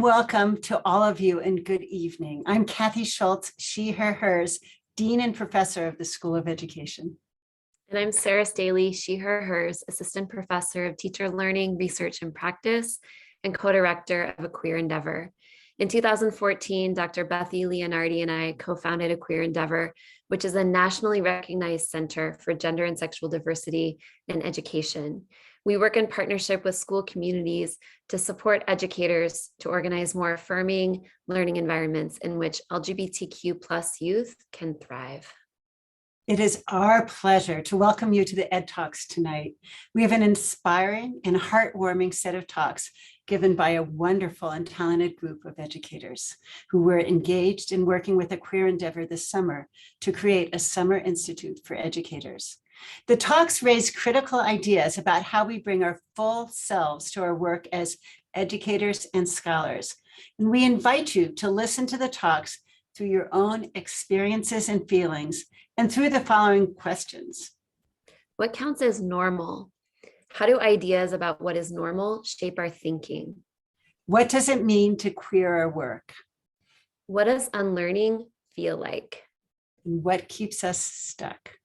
Welcome to all of you and good evening. I'm Kathy Schultz, she, her, hers, Dean and Professor of the School of Education. And I'm Sarah Staley, she, her, hers, Assistant Professor of Teacher Learning, Research and Practice, and Co-Director of A Queer Endeavor. In 2014, Dr. Bethy Leonardi and I co-founded A Queer Endeavor, which is a nationally recognized center for gender and sexual diversity in education. We work in partnership with school communities to support educators to organize more affirming learning environments in which LGBTQ+ youth can thrive. It is our pleasure to welcome you to the Ed Talks tonight. We have an inspiring and heartwarming set of talks given by a wonderful and talented group of educators who were engaged in working with A Queer Endeavor this summer to create a summer institute for educators. The talks raise critical ideas about how we bring our full selves to our work as educators and scholars. And we invite you to listen to the talks through your own experiences and feelings and through the following questions. What counts as normal? How do ideas about what is normal shape our thinking? What does it mean to queer our work? What does unlearning feel like? And what keeps us stuck?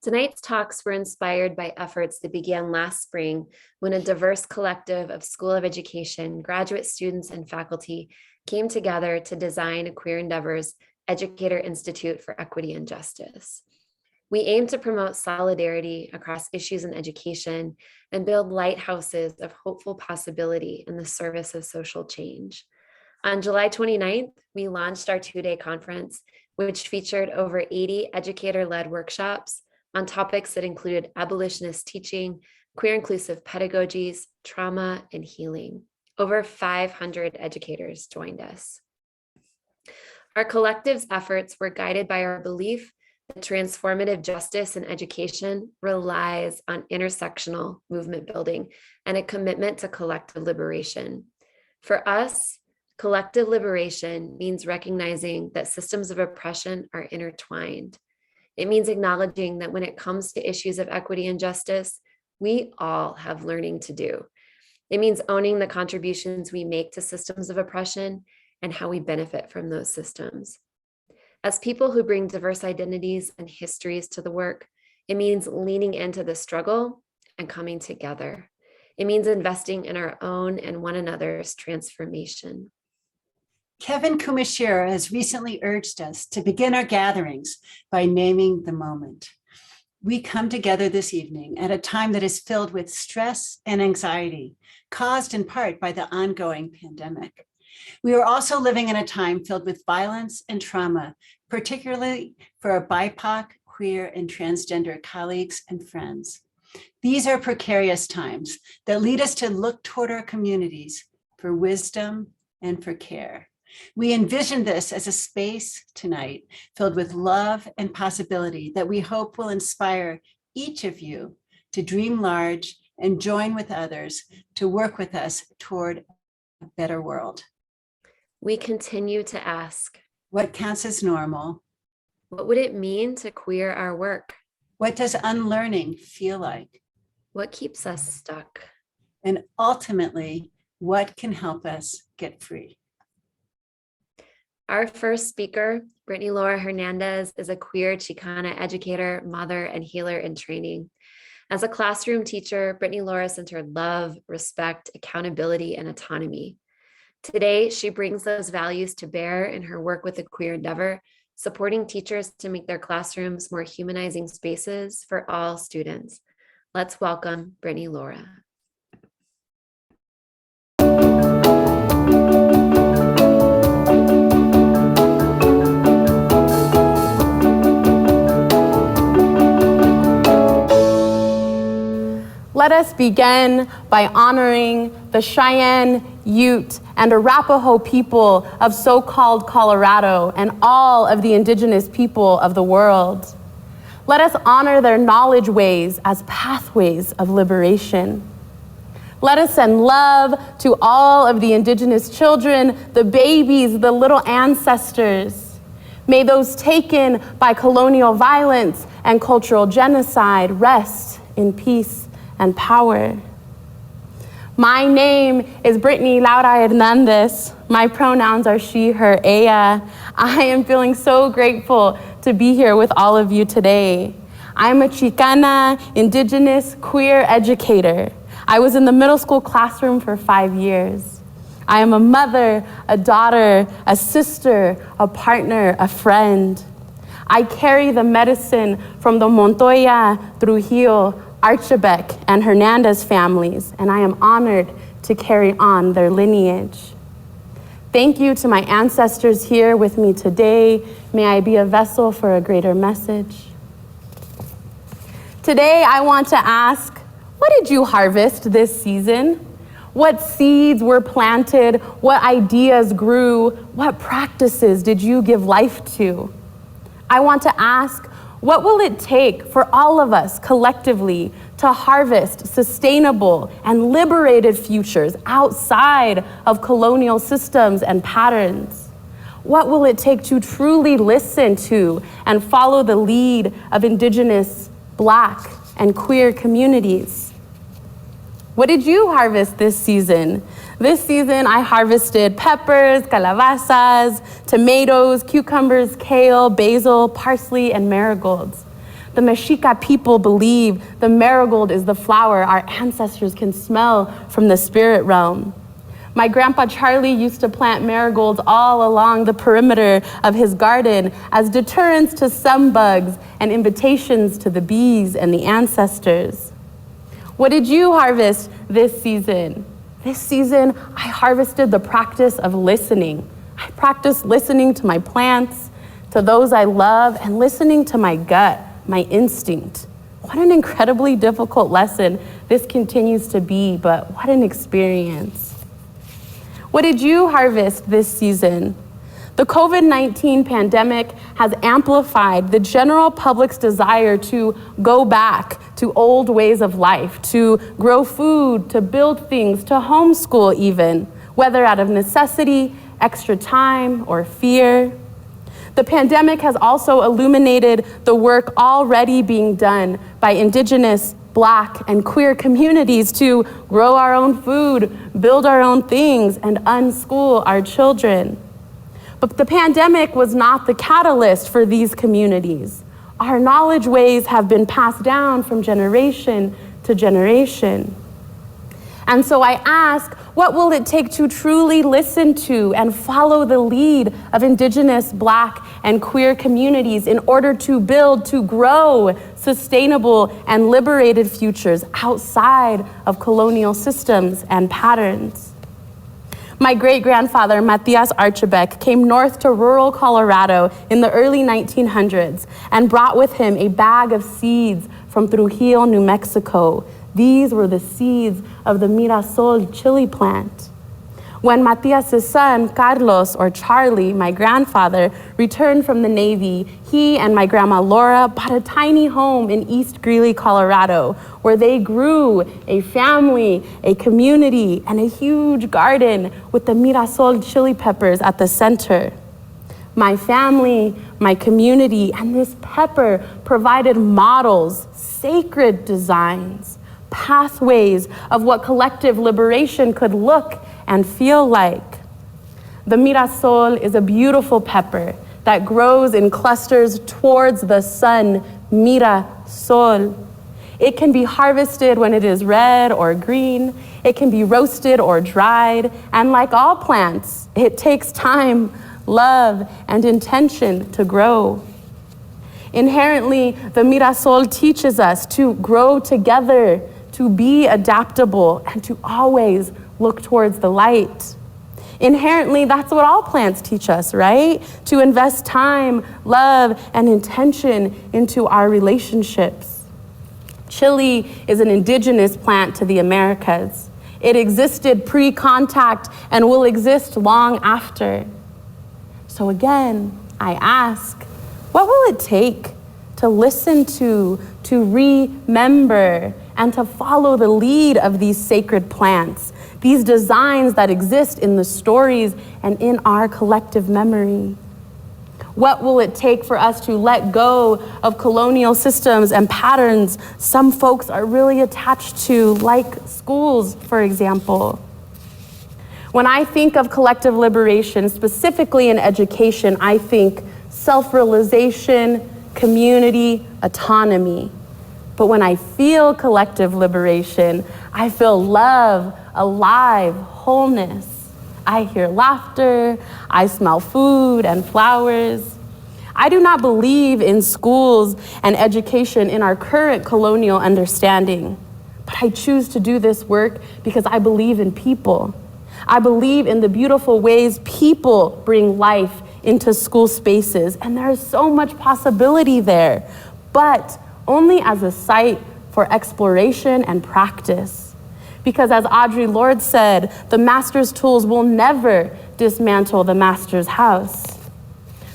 Tonight's talks were inspired by efforts that began last spring when a diverse collective of School of Education, graduate students, and faculty came together to design A Queer Endeavor's Educator Institute for Equity and Justice. We aim to promote solidarity across issues in education and build lighthouses of hopeful possibility in the service of social change. On July 29th, we launched our two-day conference, which featured over 80 educator-led workshops on topics that included abolitionist teaching, queer inclusive pedagogies, trauma, and healing. Over 500 educators joined us. Our collective's efforts were guided by our belief that transformative justice in education relies on intersectional movement building and a commitment to collective liberation. For us, collective liberation means recognizing that systems of oppression are intertwined. It means acknowledging that when it comes to issues of equity and justice, we all have learning to do. It means owning the contributions we make to systems of oppression and how we benefit from those systems. As people who bring diverse identities and histories to the work, it means leaning into the struggle and coming together. It means investing in our own and one another's transformation. Kevin Kumashiro has recently urged us to begin our gatherings by naming the moment. We come together this evening at a time that is filled with stress and anxiety, caused in part by the ongoing pandemic. We are also living in a time filled with violence and trauma, particularly for our BIPOC, queer, and transgender colleagues and friends. These are precarious times that lead us to look toward our communities for wisdom and for care. We envision this as a space tonight filled with love and possibility that we hope will inspire each of you to dream large and join with others to work with us toward a better world. We continue to ask, what counts as normal? What would it mean to queer our work? What does unlearning feel like? What keeps us stuck? And ultimately, what can help us get free? Our first speaker, Brittany Laura Hernandez, is a queer Chicana educator, mother, and healer in training. As a classroom teacher, Brittany Laura centered love, respect, accountability, and autonomy. Today, she brings those values to bear in her work with A Queer Endeavor, supporting teachers to make their classrooms more humanizing spaces for all students. Let's welcome Brittany Laura. Let us begin by honoring the Cheyenne, Ute, and Arapaho people of so-called Colorado and all of the indigenous people of the world. Let us honor their knowledge ways as pathways of liberation. Let us send love to all of the indigenous children, the babies, the little ancestors. May those taken by colonial violence and cultural genocide rest in peace and power. My name is Brittany Laura Hernandez. My pronouns are she, her, ella. I am feeling so grateful to be here with all of you today. I'm a Chicana, indigenous, queer educator. I was in the middle school classroom for 5 years. I am a mother, a daughter, a sister, a partner, a friend. I carry the medicine from the Montoya, Trujillo, Archibek, and Hernandez families, and I am honored to carry on their lineage. Thank you to my ancestors here with me today. May I be a vessel for a greater message. Today, I want to ask, what did you harvest this season? What seeds were planted? What ideas grew? What practices did you give life to? I want to ask, what will it take for all of us collectively to harvest sustainable and liberated futures outside of colonial systems and patterns? What will it take to truly listen to and follow the lead of Indigenous, Black, and queer communities? What did you harvest this season? This season, I harvested peppers, calabazas, tomatoes, cucumbers, kale, basil, parsley, and marigolds. The Mexica people believe the marigold is the flower our ancestors can smell from the spirit realm. My grandpa Charlie used to plant marigolds all along the perimeter of his garden as deterrents to some bugs and invitations to the bees and the ancestors. What did you harvest this season? This season, I harvested the practice of listening. I practiced listening to my plants, to those I love, and listening to my gut, my instinct. What an incredibly difficult lesson this continues to be, but what an experience. What did you harvest this season? The COVID-19 pandemic has amplified the general public's desire to go back to old ways of life, to grow food, to build things, to homeschool even, whether out of necessity, extra time, or fear. The pandemic has also illuminated the work already being done by Indigenous, Black, and queer communities to grow our own food, build our own things, and unschool our children. But the pandemic was not the catalyst for these communities. Our knowledge ways have been passed down from generation to generation. And so I ask, what will it take to truly listen to and follow the lead of Indigenous, Black, and queer communities in order to build, to grow sustainable and liberated futures outside of colonial systems and patterns? My great-grandfather, Matias Archibek, came north to rural Colorado in the early 1900s and brought with him a bag of seeds from Trujillo, New Mexico. These were the seeds of the Mirasol chili plant. When Matias' son, Carlos, or Charlie, my grandfather, returned from the Navy, he and my grandma Laura bought a tiny home in East Greeley, Colorado, where they grew a family, a community, and a huge garden with the Mirasol chili peppers at the center. My family, my community, and this pepper provided models, sacred designs, pathways of what collective liberation could look and feel like. The Mirasol is a beautiful pepper that grows in clusters towards the sun, Mirasol. It can be harvested when it is red or green. It can be roasted or dried. And like all plants, it takes time, love, and intention to grow. Inherently, the Mirasol teaches us to grow together, to be adaptable, and to always look towards the light. Inherently, that's what all plants teach us, right? To invest time, love, and intention into our relationships. Chili is an indigenous plant to the Americas. It existed pre-contact and will exist long after. So again, I ask, what will it take to listen to remember, and to follow the lead of these sacred plants, these designs that exist in the stories and in our collective memory? What will it take for us to let go of colonial systems and patterns some folks are really attached to, like schools, for example? When I think of collective liberation, specifically in education, I think self-realization, community, autonomy. But when I feel collective liberation, I feel love, alive, wholeness. I hear laughter, I smell food and flowers. I do not believe in schools and education in our current colonial understanding, but I choose to do this work because I believe in people. I believe in the beautiful ways people bring life into school spaces, and there is so much possibility there, but only as a site for exploration and practice. Because as Audre Lorde said, the master's tools will never dismantle the master's house.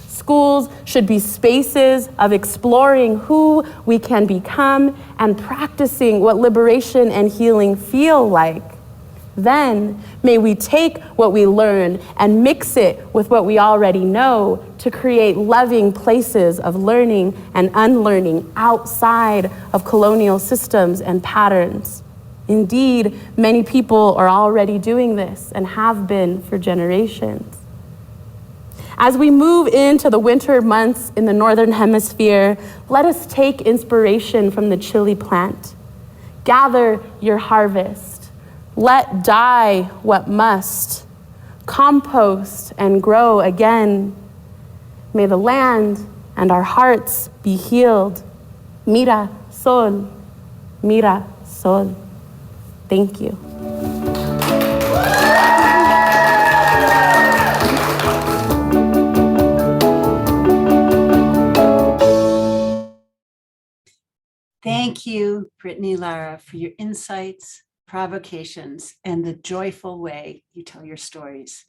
Schools should be spaces of exploring who we can become and practicing what liberation and healing feel like. Then may we take what we learned and mix it with what we already know to create loving places of learning and unlearning outside of colonial systems and patterns. Indeed, many people are already doing this and have been for generations. As we move into the winter months in the Northern Hemisphere, let us take inspiration from the chili plant. Gather your harvest. Let die what must. Compost and grow again. May the land and our hearts be healed. Mira sol, mira sol. Thank you. Thank you, Brittany Lara, for your insights, provocations, and the joyful way you tell your stories.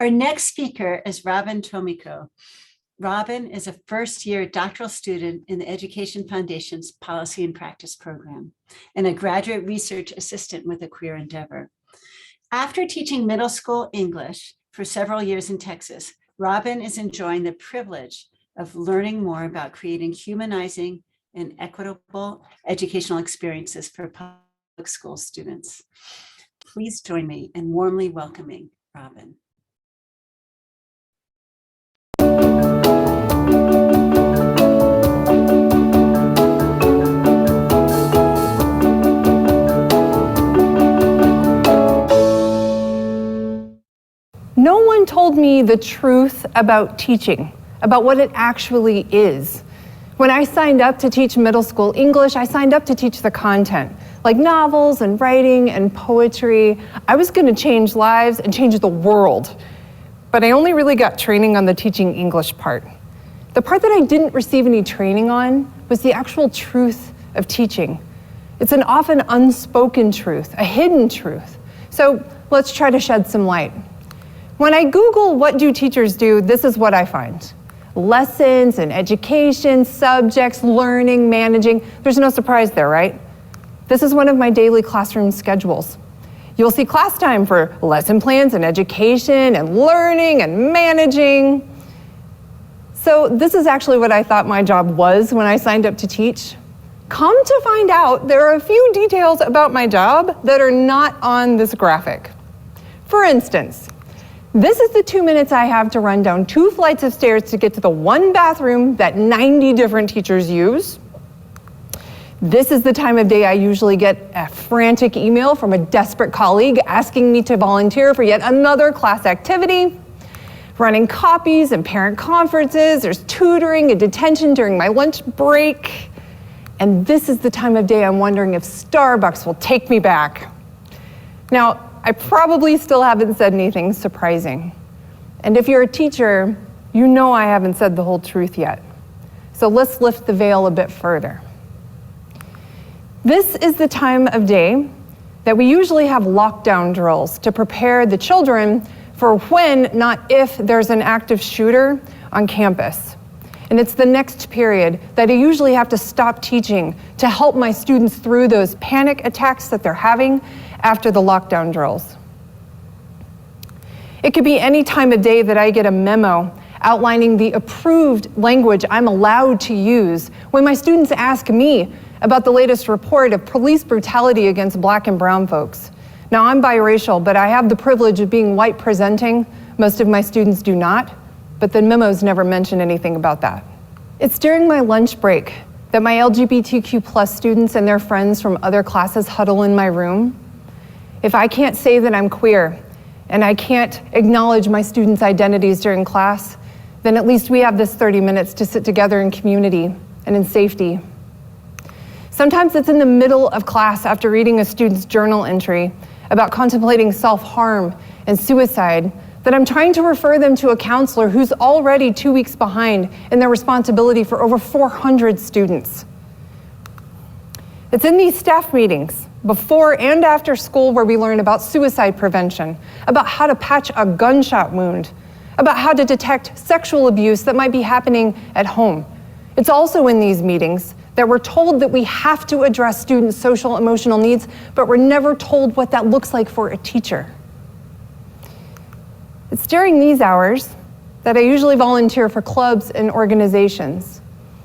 Our next speaker is Robin Tomiko. Robin is a first-year doctoral student in the Education Foundation's Policy and Practice program and a graduate research assistant with a Queer Endeavor. After teaching middle school English for several years in Texas, Robin is enjoying the privilege of learning more about creating humanizing and equitable educational experiences for public school students. Please join me in warmly welcoming Robin. No one told me the truth about teaching, about what it actually is. When I signed up to teach middle school English, I signed up to teach the content, like novels and writing and poetry. I was going to change lives and change the world. But I only really got training on the teaching English part. The part that I didn't receive any training on was the actual truth of teaching. It's an often unspoken truth, a hidden truth. So let's try to shed some light. When I Google what do teachers do, this is what I find. Lessons and education, subjects, learning, managing. There's no surprise there, right? This is one of my daily classroom schedules. You'll see class time for lesson plans and education and learning and managing. So this is actually what I thought my job was when I signed up to teach. Come to find out, there are a few details about my job that are not on this graphic. For instance, this is the 2 minutes I have to run down 2 flights of stairs to get to the one bathroom that 90 different teachers use. This is the time of day I usually get a frantic email from a desperate colleague asking me to volunteer for yet another class activity. Running copies and parent conferences, there's tutoring and detention during my lunch break. And this is the time of day I'm wondering if Starbucks will take me back. Now, I probably still haven't said anything surprising. And if you're a teacher, you know I haven't said the whole truth yet. So let's lift the veil a bit further. This is the time of day that we usually have lockdown drills to prepare the children for when, not if, there's an active shooter on campus. And it's the next period that I usually have to stop teaching to help my students through those panic attacks that they're having after the lockdown drills. It could be any time of day that I get a memo outlining the approved language I'm allowed to use when my students ask me about the latest report of police brutality against Black and brown folks. Now, I'm biracial, but I have the privilege of being white presenting. Most of my students do not, but the memos never mention anything about that. It's during my lunch break that my LGBTQ+ students and their friends from other classes huddle in my room. If I can't say that I'm queer, and I can't acknowledge my students' identities during class, then at least we have this 30 minutes to sit together in community and in safety. Sometimes it's in the middle of class after reading a student's journal entry about contemplating self-harm and suicide that I'm trying to refer them to a counselor who's already 2 weeks behind in their responsibility for over 400 students. It's in these staff meetings, before and after school, where we learn about suicide prevention, about how to patch a gunshot wound, about how to detect sexual abuse that might be happening at home. It's also in these meetings that we're told that we have to address students' social emotional needs, but we're never told what that looks like for a teacher. It's during these hours that I usually volunteer for clubs and organizations,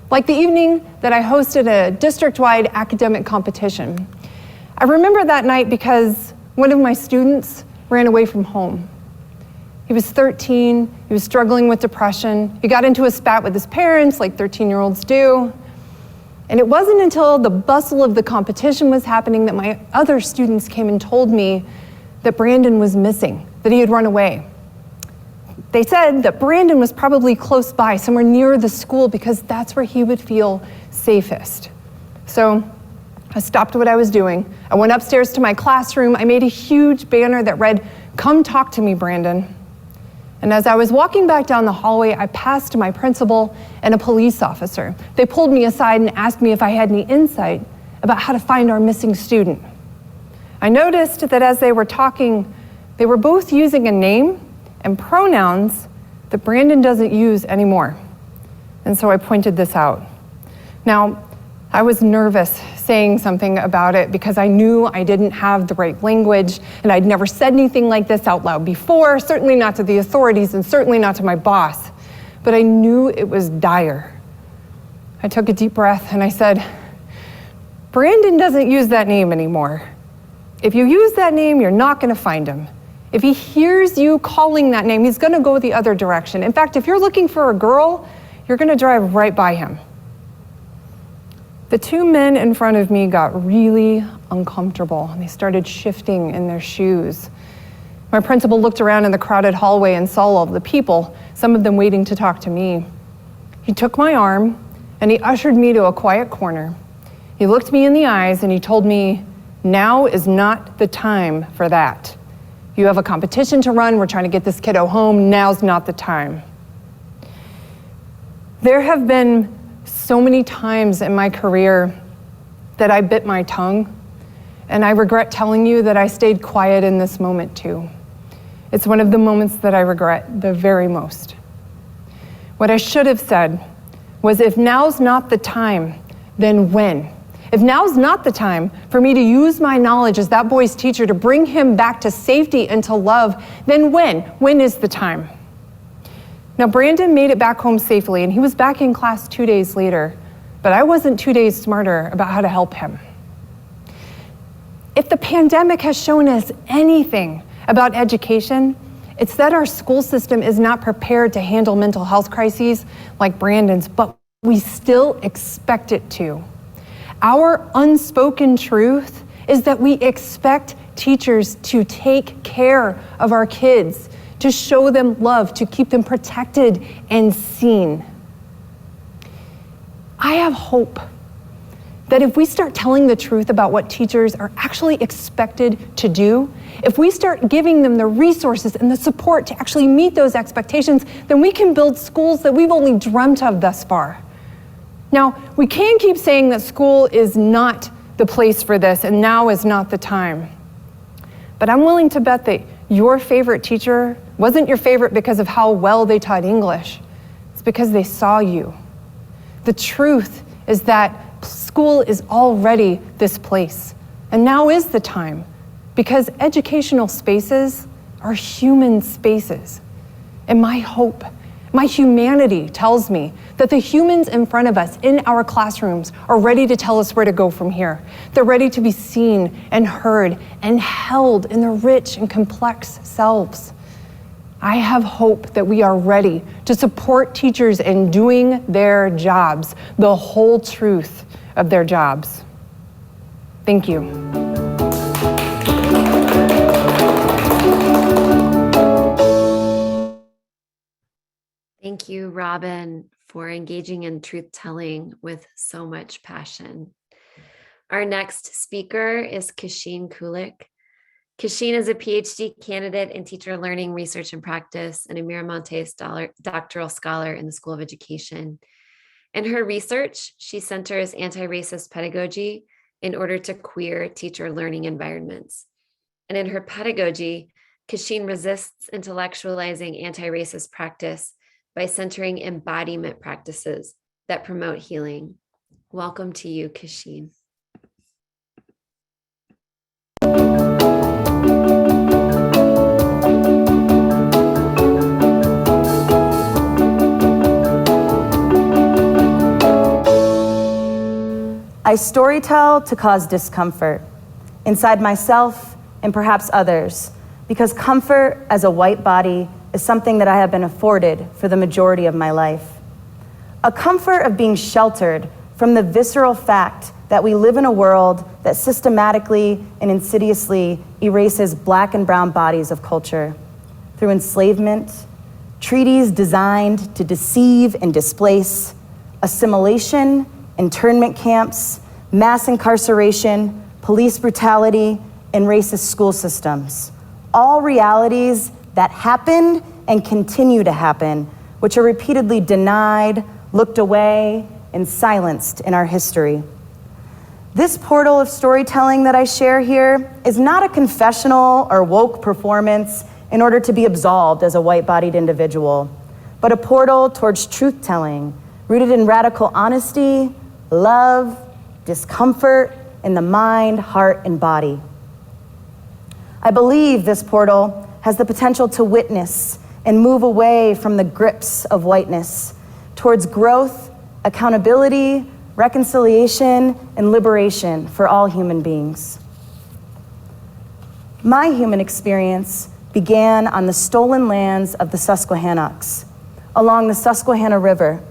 like the evening that I hosted a district-wide academic competition. I remember that night because one of my students ran away from home. He was 13, he was struggling with depression. He got into a spat with his parents, like 13-year-olds do. And it wasn't until the bustle of the competition was happening that my other students came and told me that Brandon was missing, that he had run away. They said that Brandon was probably close by, somewhere near the school, because that's where he would feel safest. So I stopped what I was doing. I went upstairs to my classroom. I made a huge banner that read, "Come talk to me, Brandon." And as I was walking back down the hallway, I passed my principal and a police officer. They pulled me aside and asked me if I had any insight about how to find our missing student. I noticed that as they were talking, they were both using a name and pronouns that Brandon doesn't use anymore. And so I pointed this out. Now, I was nervous saying something about it because I knew I didn't have the right language, and I'd never said anything like this out loud before, certainly not to the authorities and certainly not to my boss. But I knew it was dire. I took a deep breath and I said, "Brandon doesn't use that name anymore. If you use that name, you're not gonna find him. If he hears you calling that name, he's gonna go the other direction. In fact, if you're looking for a girl, you're gonna drive right by him." The two men in front of me got really uncomfortable, and they started shifting in their shoes. My principal looked around in the crowded hallway and saw all of the people, some of them waiting to talk to me. He took my arm, and he ushered me to a quiet corner. He looked me in the eyes, and he told me, "Now is not the time for that. You have a competition to run. We're trying to get this kiddo home. Now's not the time." There have been so many times in my career that I bit my tongue, and I regret telling you that I stayed quiet in this moment too. It's one of the moments that I regret the very most. What I should have said was, if now's not the time, then when? If now's not the time for me to use my knowledge as that boy's teacher to bring him back to safety and to love, then when? When is the time? Now, Brandon made it back home safely, and he was back in class 2 days later, but I wasn't 2 days smarter about how to help him. If the pandemic has shown us anything about education, it's that our school system is not prepared to handle mental health crises like Brandon's, but we still expect it to. Our unspoken truth is that we expect teachers to take care of our kids, to show them love, to keep them protected and seen. I have hope that if we start telling the truth about what teachers are actually expected to do, if we start giving them the resources and the support to actually meet those expectations, then we can build schools that we've only dreamt of thus far. Now, we can keep saying that school is not the place for this and now is not the time. But I'm willing to bet that your favorite teacher wasn't your favorite because of how well they taught English. It's because they saw you. The truth is that school is already this place, and now is the time, because educational spaces are human spaces. And my hope My humanity tells me that the humans in front of us in our classrooms are ready to tell us where to go from here. They're ready to be seen and heard and held in their rich and complex selves. I have hope that we are ready to support teachers in doing their jobs, the whole truth of their jobs. Thank you. Thank you, Robin, for engaging in truth-telling with so much passion. Our next speaker is Kasheen Kulik. Kasheen is a PhD candidate in teacher learning, research, and practice, and a Miramontes doctoral scholar in the School of Education. In her research, she centers anti-racist pedagogy in order to queer teacher learning environments. And in her pedagogy, Kasheen resists intellectualizing anti-racist practice by centering embodiment practices that promote healing. Welcome to you, Kasheen. I storytell to cause discomfort inside myself and perhaps others, because comfort as a white body is something that I have been afforded for the majority of my life. A comfort of being sheltered from the visceral fact that we live in a world that systematically and insidiously erases Black and brown bodies of culture through enslavement, treaties designed to deceive and displace, assimilation, internment camps, mass incarceration, police brutality, and racist school systems. All realities that happened and continue to happen, which are repeatedly denied, looked away, and silenced in our history. This portal of storytelling that I share here is not a confessional or woke performance in order to be absolved as a white-bodied individual, but a portal towards truth-telling, rooted in radical honesty, love, discomfort in the mind, heart, and body. I believe this portal has the potential to witness and move away from the grips of whiteness towards growth, accountability, reconciliation, and liberation for all human beings. My human experience began on the stolen lands of the Susquehannocks, along the Susquehanna River,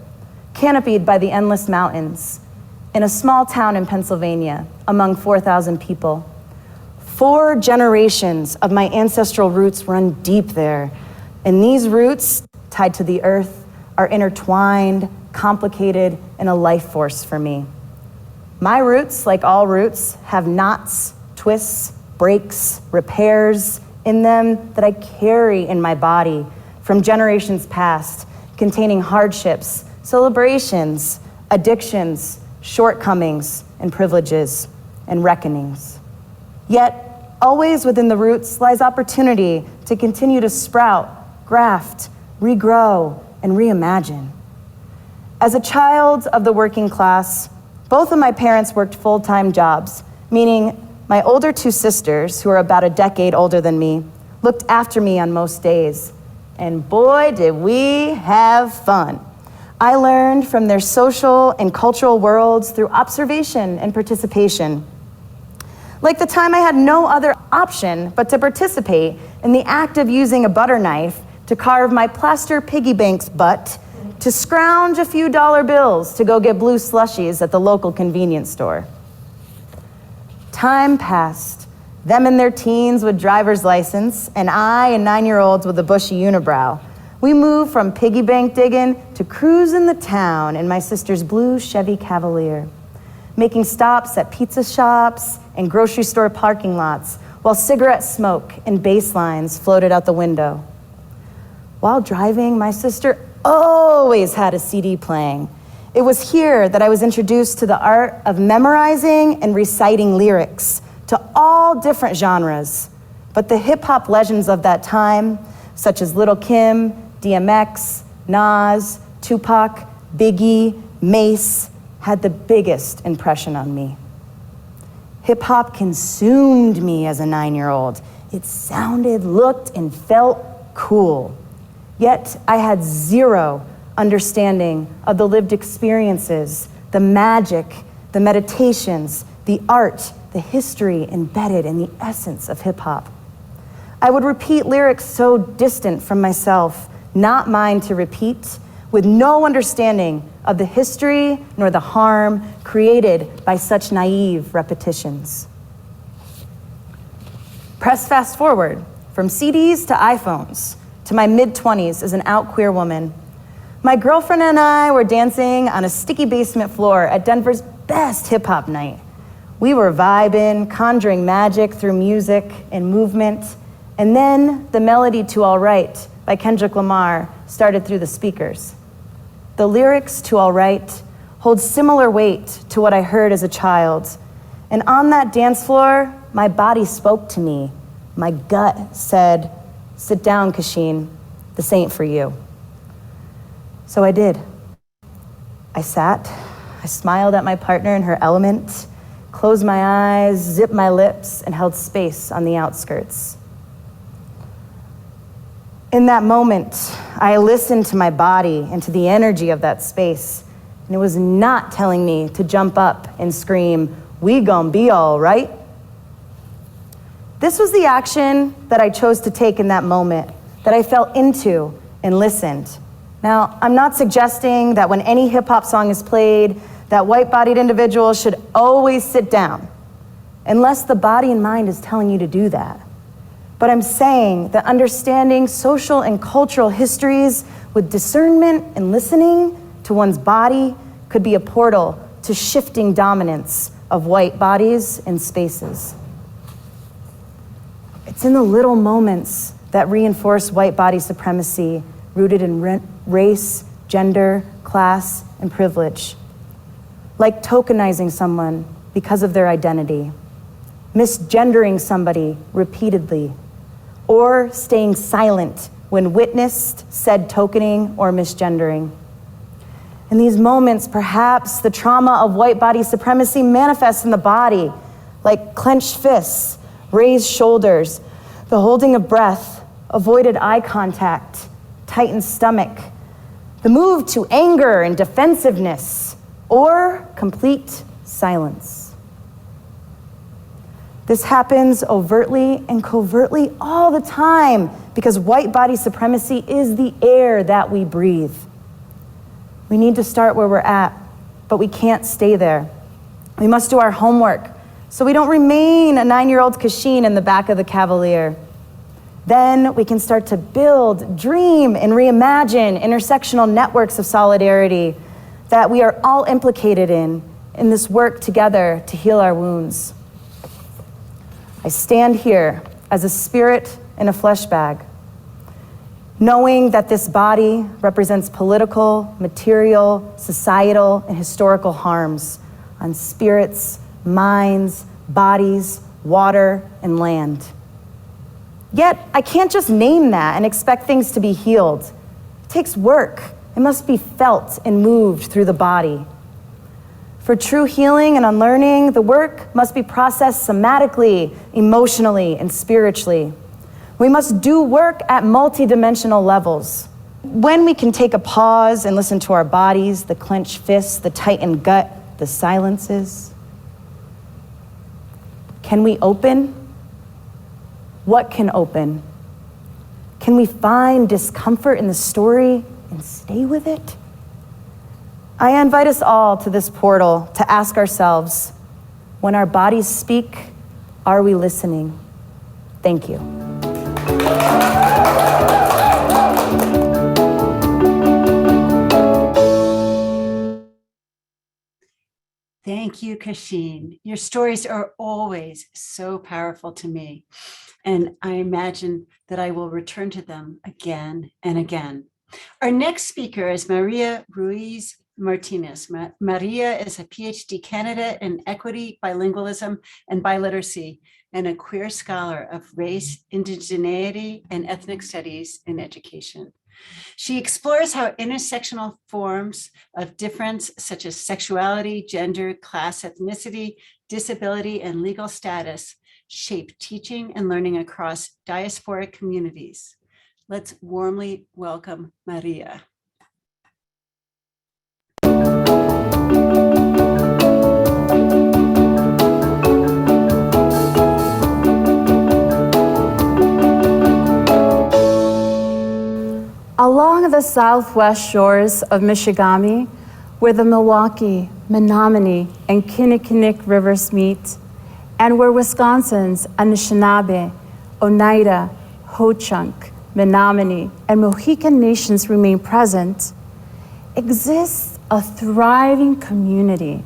canopied by the endless mountains, in a small town in Pennsylvania, among 4,000 people. 4 generations of my ancestral roots run deep there, and these roots, tied to the earth, are intertwined, complicated, and a life force for me. My roots, like all roots, have knots, twists, breaks, repairs in them that I carry in my body from generations past, containing hardships, celebrations, addictions, shortcomings, and privileges, and reckonings. Yet, always within the roots lies opportunity to continue to sprout, graft, regrow, and reimagine. As a child of the working class, both of my parents worked full-time jobs, meaning my older 2 sisters, who are about a decade older than me, looked after me on most days. And boy, did we have fun. I learned from their social and cultural worlds through observation and participation. Like the time I had no other option but to participate in the act of using a butter knife to carve my plaster piggy bank's butt to scrounge a few dollar bills to go get blue slushies at the local convenience store. Time passed. Them in their teens with driver's license, and I and 9-year-olds with a bushy unibrow. We moved from piggy bank digging to cruising the town in my sister's blue Chevy Cavalier, making stops at pizza shops and grocery store parking lots while cigarette smoke and bass lines floated out the window. While driving, my sister always had a CD playing. It was here that I was introduced to the art of memorizing and reciting lyrics to all different genres, but the hip-hop legends of that time, such as Lil' Kim, DMX, Nas, Tupac, Biggie, Mace, had the biggest impression on me. Hip-hop consumed me as a 9-year-old. It sounded, looked, and felt cool. Yet I had zero understanding of the lived experiences, the magic, the meditations, the art, the history embedded in the essence of hip hop. I would repeat lyrics so distant from myself, not mine to repeat, with no understanding of the history nor the harm created by such naive repetitions. Press fast forward from CDs to iPhones to my mid-20s as an out queer woman. My girlfriend and I were dancing on a sticky basement floor at Denver's best hip-hop night. We were vibing, conjuring magic through music and movement, and then the melody to All Right by Kendrick Lamar started through the speakers. The lyrics to All Right hold similar weight to what I heard as a child, and on that dance floor, my body spoke to me. My gut said, "Sit down, Kasheen, this ain't for you." So I did. I sat, I smiled at my partner in her element, closed my eyes, zipped my lips, and held space on the outskirts. In that moment, I listened to my body and to the energy of that space, and it was not telling me to jump up and scream, "We gon' be all right." This was the action that I chose to take in that moment, that I fell into and listened. Now, I'm not suggesting that when any hip-hop song is played, that white-bodied individuals should always sit down, unless the body and mind is telling you to do that. But I'm saying that understanding social and cultural histories with discernment and listening to one's body could be a portal to shifting dominance of white bodies and spaces. It's in the little moments that reinforce white body supremacy rooted in race, gender, class, and privilege. Like tokenizing someone because of their identity, misgendering somebody repeatedly, or staying silent when witnessed said tokening or misgendering. In these moments, perhaps the trauma of white body supremacy manifests in the body, like clenched fists, raised shoulders, the holding of breath, avoided eye contact, tightened stomach, the move to anger and defensiveness, or complete silence. This happens overtly and covertly all the time because white body supremacy is the air that we breathe. We need to start where we're at, but we can't stay there. We must do our homework so we don't remain a 9-year-old Kasheen in the back of the Cavalier. Then we can start to build, dream, and reimagine intersectional networks of solidarity that we are all implicated in this work together to heal our wounds. I stand here as a spirit in a flesh bag, knowing that this body represents political, material, societal, and historical harms on spirits, minds, bodies, water, and land. Yet, I can't just name that and expect things to be healed. It takes work. It must be felt and moved through the body. For true healing and unlearning, the work must be processed somatically, emotionally, and spiritually. We must do work at multidimensional levels. When we can take a pause and listen to our bodies, the clenched fists, the tightened gut, the silences. Can we open? What can open? Can we find discomfort in the story and stay with it? I invite us all to this portal to ask ourselves, when our bodies speak, are we listening? Thank you. Thank you, Kasheen. Your stories are always so powerful to me, and I imagine that I will return to them again and again. Our next speaker is Maria Ruiz Martinez. Maria is a PhD candidate in equity, bilingualism, and biliteracy, and a queer scholar of race, indigeneity, and ethnic studies in education. She explores how intersectional forms of difference, such as sexuality, gender, class, ethnicity, disability, and legal status, shape teaching and learning across diasporic communities. Let's warmly welcome Maria. Along the southwest shores of Michigami, where the Milwaukee, Menominee, and Kinnickinnick rivers meet, and where Wisconsin's Anishinaabe, Oneida, Ho-Chunk, Menominee, and Mohican nations remain present, exists a thriving community,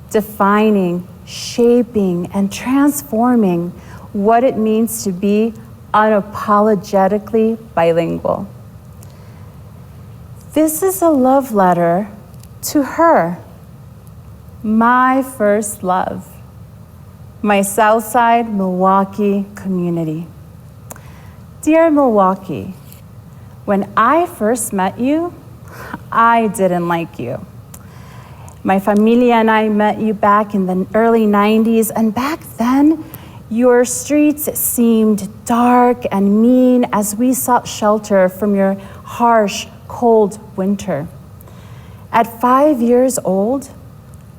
defining, shaping, and transforming what it means to be unapologetically bilingual. This is a love letter to her, my first love, my Southside Milwaukee community. Dear Milwaukee, when I first met you, I didn't like you. My familia and I met you back in the early 90s, and back then, your streets seemed dark and mean as we sought shelter from your harsh, cold winter. At 5 years old,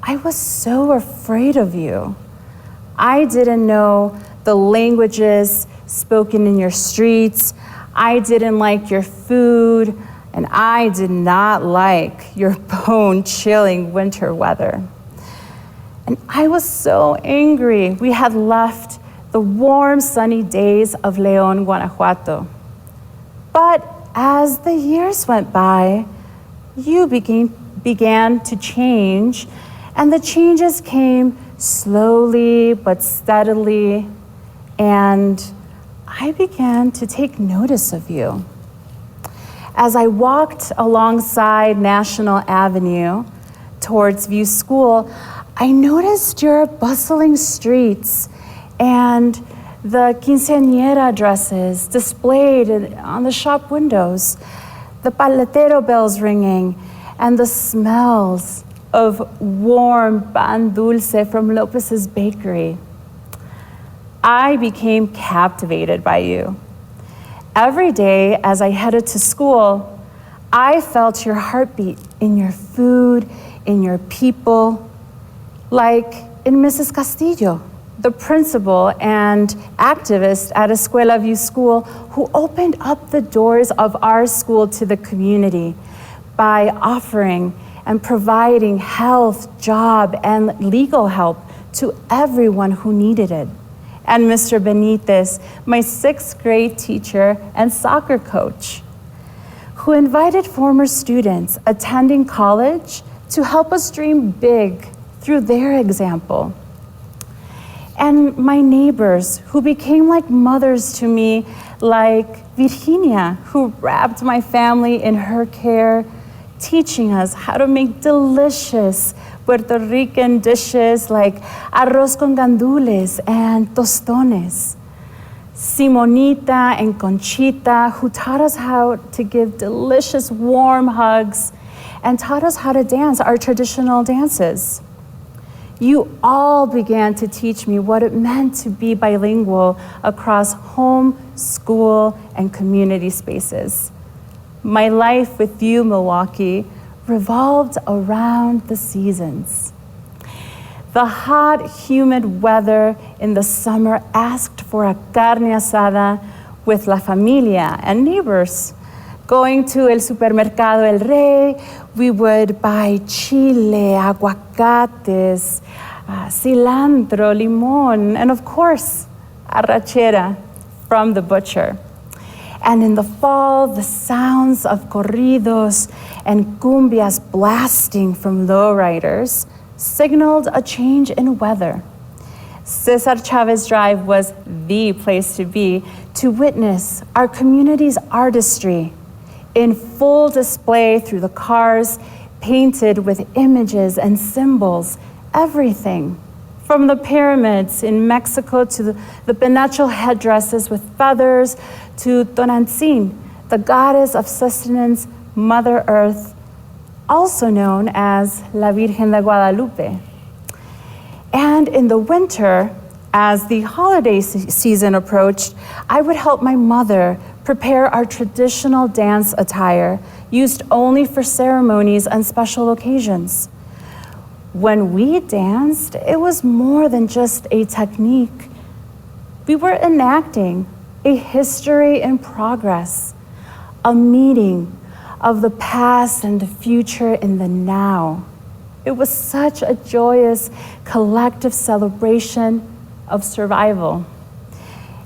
I was so afraid of you. I didn't know the languages spoken in your streets. I didn't like your food, and I did not like your bone-chilling winter weather. And I was so angry we had left the warm, sunny days of León, Guanajuato. But as the years went by, you began to change, and the changes came slowly but steadily, and I began to take notice of you. As I walked alongside National Avenue towards View School, I noticed your bustling streets and the quinceañera dresses displayed on the shop windows, the paletero bells ringing, and the smells of warm pan dulce from Lopez's bakery. I became captivated by you. Every day as I headed to school, I felt your heartbeat in your food, in your people, like in Mrs. Castillo, the principal and activist at Escuela View School, who opened up the doors of our school to the community by offering and providing health, job, and legal help to everyone who needed it. And Mr. Benitez, my 6th grade teacher and soccer coach, who invited former students attending college to help us dream big through their example. And my neighbors, who became like mothers to me, like Virginia, who wrapped my family in her care, teaching us how to make delicious Puerto Rican dishes like arroz con gandules and tostones. Simonita and Conchita, who taught us how to give delicious warm hugs and taught us how to dance our traditional dances. You all began to teach me what it meant to be bilingual across home, school, and community spaces. My life with you, Milwaukee, revolved around the seasons. The hot, humid weather in the summer asked for a carne asada with la familia and neighbors. Going to El Supermercado El Rey, we would buy chile, aguacates, cilantro, limon, and of course, arrachera from the butcher. And in the fall, the sounds of corridos and cumbias blasting from lowriders signaled a change in weather. Cesar Chavez Drive was the place to be to witness our community's artistry in full display through the cars, painted with images and symbols, everything from the pyramids in Mexico to the penacho headdresses with feathers to Tonantzin, the goddess of sustenance, Mother Earth, also known as La Virgen de Guadalupe. And in the winter, as the holiday season approached, I would help my mother prepare our traditional dance attire used only for ceremonies and special occasions. When we danced, it was more than just a technique. We were enacting a history in progress, a meeting of the past and the future in the now. It was such a joyous collective celebration of survival.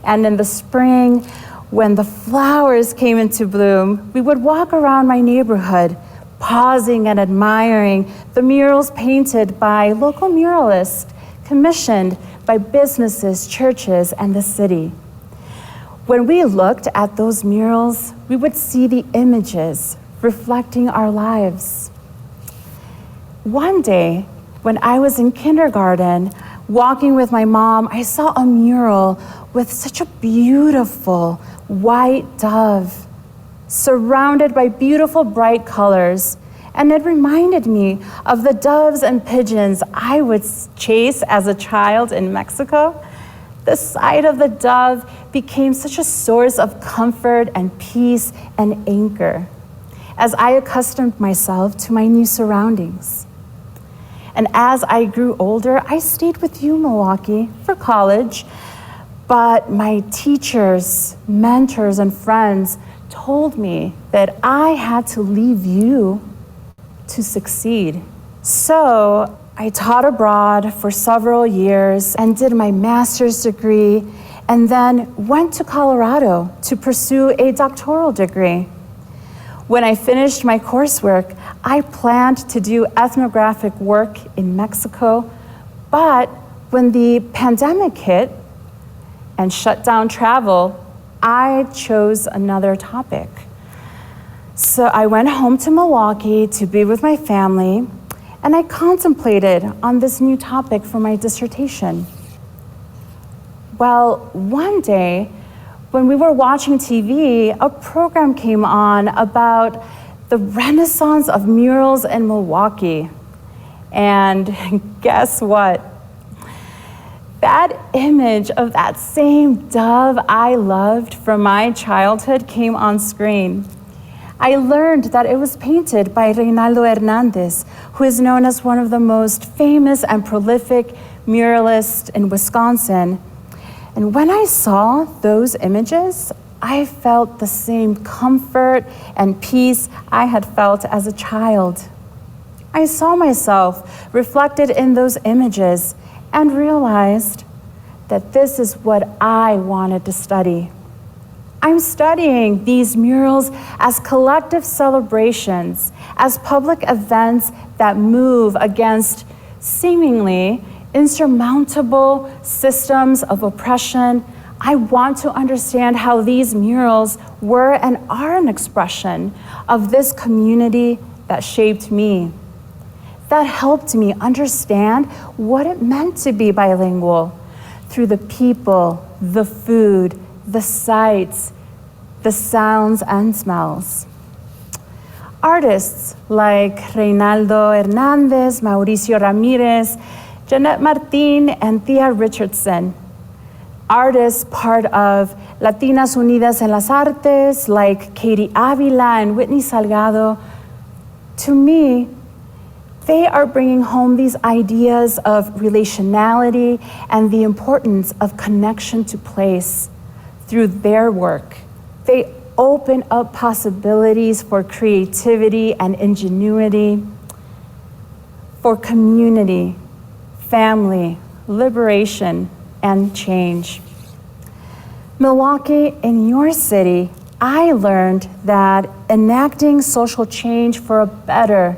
And in the spring, when the flowers came into bloom, we would walk around my neighborhood, pausing and admiring the murals painted by local muralists, commissioned by businesses, churches, and the city. When we looked at those murals, we would see the images reflecting our lives. One day, when I was in kindergarten, walking with my mom, I saw a mural with such a beautiful white dove, surrounded by beautiful bright colors. And it reminded me of the doves and pigeons I would chase as a child in Mexico. The sight of the dove became such a source of comfort and peace and anchor as I accustomed myself to my new surroundings. And as I grew older, I stayed with you, Milwaukee, for college, but my teachers, mentors, and friends told me that I had to leave you to succeed. So I taught abroad for several years and did my master's degree, and then went to Colorado to pursue a doctoral degree. When I finished my coursework, I planned to do ethnographic work in Mexico, but when the pandemic hit and shut down travel, I chose another topic. So I went home to Milwaukee to be with my family, and I contemplated on this new topic for my dissertation. Well, one day, when we were watching TV, a program came on about the renaissance of murals in Milwaukee. And guess what? That image of that same dove I loved from my childhood came on screen. I learned that it was painted by Reinaldo Hernandez, who is known as one of the most famous and prolific muralists in Wisconsin. And when I saw those images, I felt the same comfort and peace I had felt as a child. I saw myself reflected in those images and realized that this is what I wanted to study. I'm studying these murals as collective celebrations, as public events that move against seemingly insurmountable systems of oppression. I want to understand how these murals were and are an expression of this community that shaped me, that helped me understand what it meant to be bilingual through the people, the food, the sights, the sounds and smells. Artists like Reinaldo Hernandez, Mauricio Ramirez, Jeanette Martin, and Thea Richardson. Artists part of Latinas Unidas en las Artes, like Katie Avila and Whitney Salgado. To me, they are bringing home these ideas of relationality and the importance of connection to place through their work. They open up possibilities for creativity and ingenuity, for community, family, liberation, and change. Milwaukee, in your city, I learned that enacting social change for a better,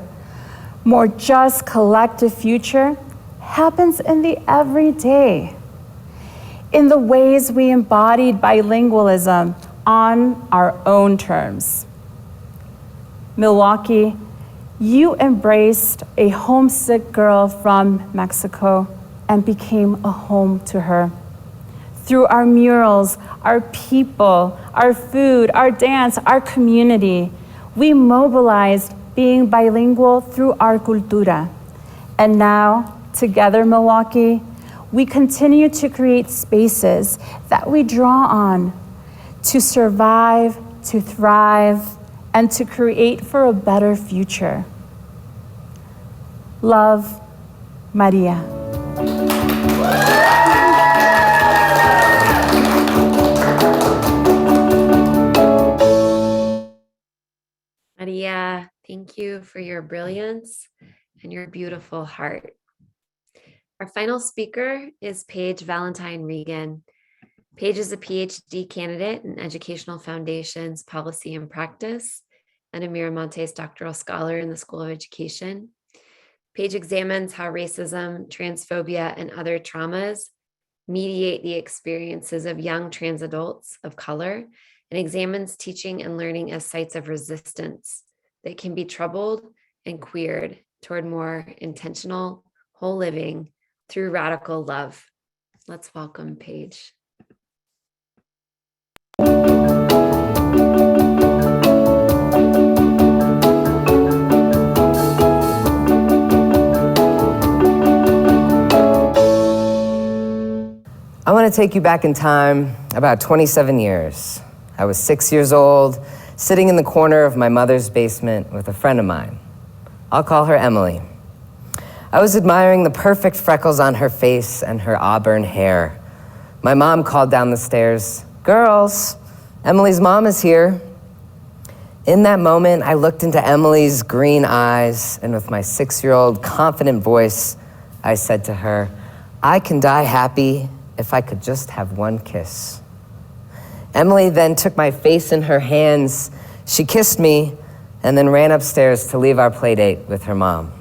more just collective future happens in the everyday, in the ways we embodied bilingualism on our own terms. Milwaukee, you embraced a homesick girl from Mexico and became a home to her. Through our murals, our people, our food, our dance, our community, we mobilized being bilingual through our cultura. And now, together, Milwaukee, we continue to create spaces that we draw on to survive, to thrive, and to create for a better future. Love, Maria. Maria, thank you for your brilliance and your beautiful heart. Our final speaker is Paige Valentine Regan. Paige is a PhD candidate in Educational Foundations Policy and Practice and a Miramontes doctoral scholar in the School of Education. Paige examines how racism, transphobia, and other traumas mediate the experiences of young trans adults of color and examines teaching and learning as sites of resistance that can be troubled and queered toward more intentional, whole living through radical love. Let's welcome Paige. I want to take you back in time about 27 years. I was 6 years old, sitting in the corner of my mother's basement with a friend of mine. I'll call her Emily. I was admiring the perfect freckles on her face and her auburn hair. My mom called down the stairs, "Girls, Emily's mom is here." In that moment, I looked into Emily's green eyes, and with my 6-year-old confident voice, I said to her, "I can die happy if I could just have one kiss." Emily then took my face in her hands, she kissed me, and then ran upstairs to leave our play date with her mom.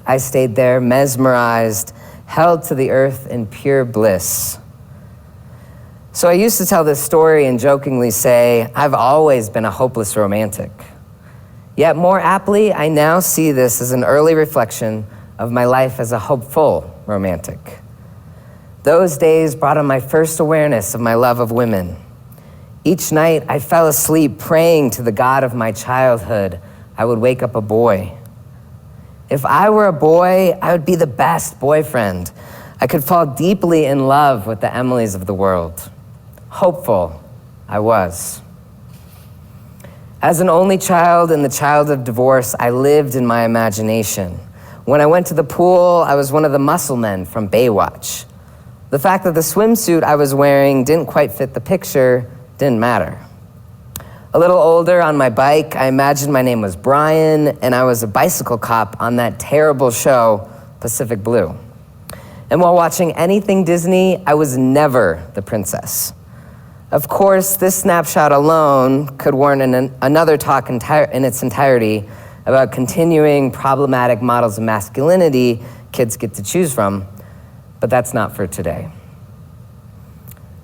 I stayed there, mesmerized, held to the earth in pure bliss. So I used to tell this story and jokingly say, I've always been a hopeless romantic. Yet more aptly, I now see this as an early reflection of my life as a hopeful romantic. Those days brought on my first awareness of my love of women. Each night, I fell asleep praying to the God of my childhood I would wake up a boy. If I were a boy, I would be the best boyfriend. I could fall deeply in love with the Emilys of the world. Hopeful, I was. As an only child and the child of divorce, I lived in my imagination. When I went to the pool, I was one of the muscle men from Baywatch. The fact that the swimsuit I was wearing didn't quite fit the picture didn't matter. A little older, on my bike, I imagined my name was Brian, and I was a bicycle cop on that terrible show, Pacific Blue. And while watching anything Disney, I was never the princess. Of course, this snapshot alone could warrant another talk in its entirety about continuing problematic models of masculinity kids get to choose from, but that's not for today.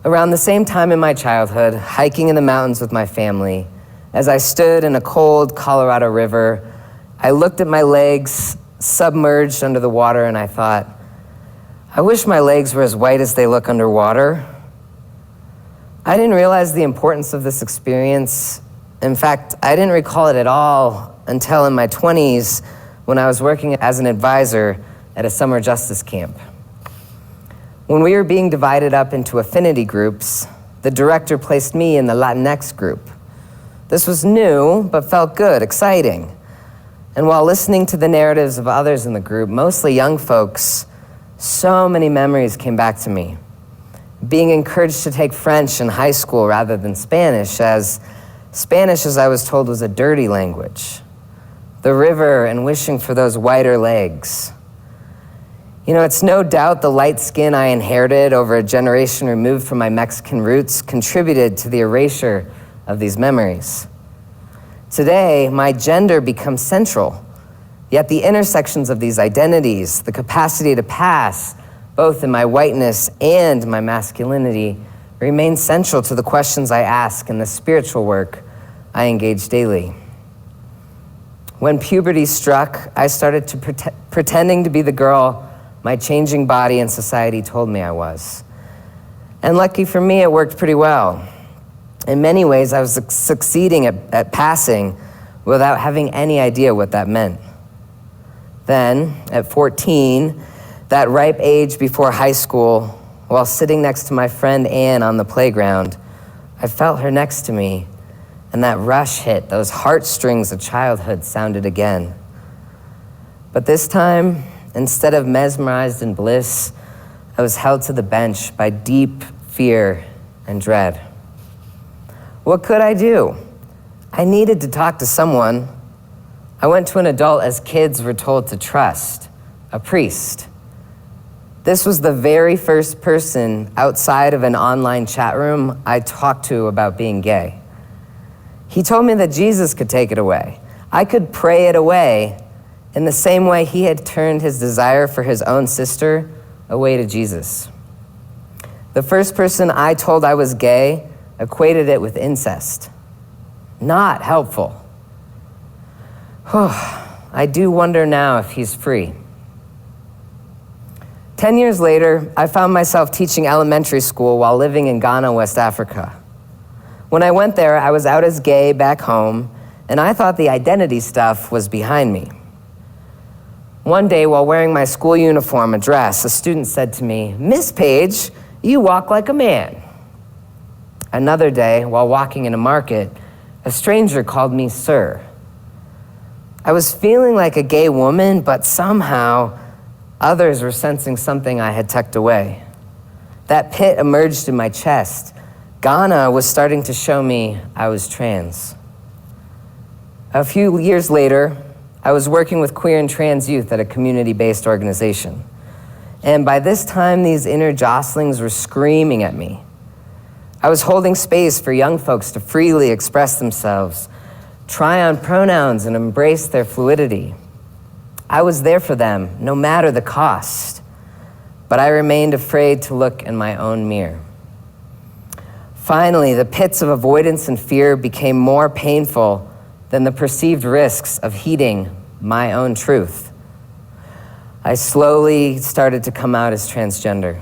Around the same time in my childhood, hiking in the mountains with my family, as I stood in a cold Colorado river, I looked at my legs submerged under the water and I thought, I wish my legs were as white as they look underwater. I didn't realize the importance of this experience. In fact, I didn't recall it at all until in my 20s when I was working as an advisor at a summer justice camp. When we were being divided up into affinity groups, the director placed me in the Latinx group. This was new, but felt good, exciting. And while listening to the narratives of others in the group, mostly young folks, so many memories came back to me. Being encouraged to take French in high school rather than Spanish, as I was told, was a dirty language. The river and wishing for those whiter legs. You know, it's no doubt the light skin I inherited over a generation removed from my Mexican roots contributed to the erasure of these memories. Today, my gender becomes central, yet the intersections of these identities, the capacity to pass, both in my whiteness and my masculinity, remain central to the questions I ask and the spiritual work I engage daily. When puberty struck, I started to pretending to be the girl my changing body and society told me I was. And lucky for me, it worked pretty well. In many ways, I was succeeding at passing without having any idea what that meant. Then, at 14, that ripe age before high school, while sitting next to my friend Anne on the playground, I felt her next to me, and that rush hit. Those heartstrings of childhood sounded again. But this time, instead of mesmerized in bliss, I was held to the bench by deep fear and dread. What could I do? I needed to talk to someone. I went to an adult as kids were told to trust, a priest. This was the very first person outside of an online chat room I talked to about being gay. He told me that Jesus could take it away. I could pray it away in the same way he had turned his desire for his own sister away to Jesus. The first person I told I was gay equated it with incest. Not helpful. I do wonder now if he's free. 10 years later, I found myself teaching elementary school while living in Ghana, West Africa. When I went there, I was out as gay back home, and I thought the identity stuff was behind me. One day, while wearing my school uniform, a dress, a student said to me, "Miss Page, you walk like a man." Another day, while walking in a market, a stranger called me sir. I was feeling like a gay woman, but somehow others were sensing something I had tucked away. That pit emerged in my chest. Ghana was starting to show me I was trans. A few years later, I was working with queer and trans youth at a community-based organization. And by this time, these inner jostlings were screaming at me. I was holding space for young folks to freely express themselves, try on pronouns, and embrace their fluidity. I was there for them, no matter the cost, but I remained afraid to look in my own mirror. Finally, the pits of avoidance and fear became more painful than the perceived risks of heeding my own truth. I slowly started to come out as transgender.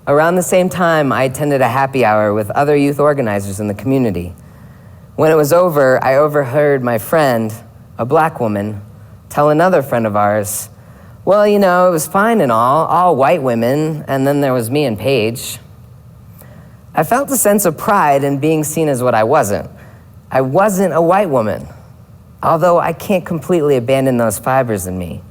Around the same time, I attended a happy hour with other youth organizers in the community. When it was over, I overheard my friend, a black woman, tell another friend of ours, "Well, you know, it was fine and all white women, and then there was me and Paige." I felt a sense of pride in being seen as what I wasn't. I wasn't a white woman, although I can't completely abandon those fibers in me.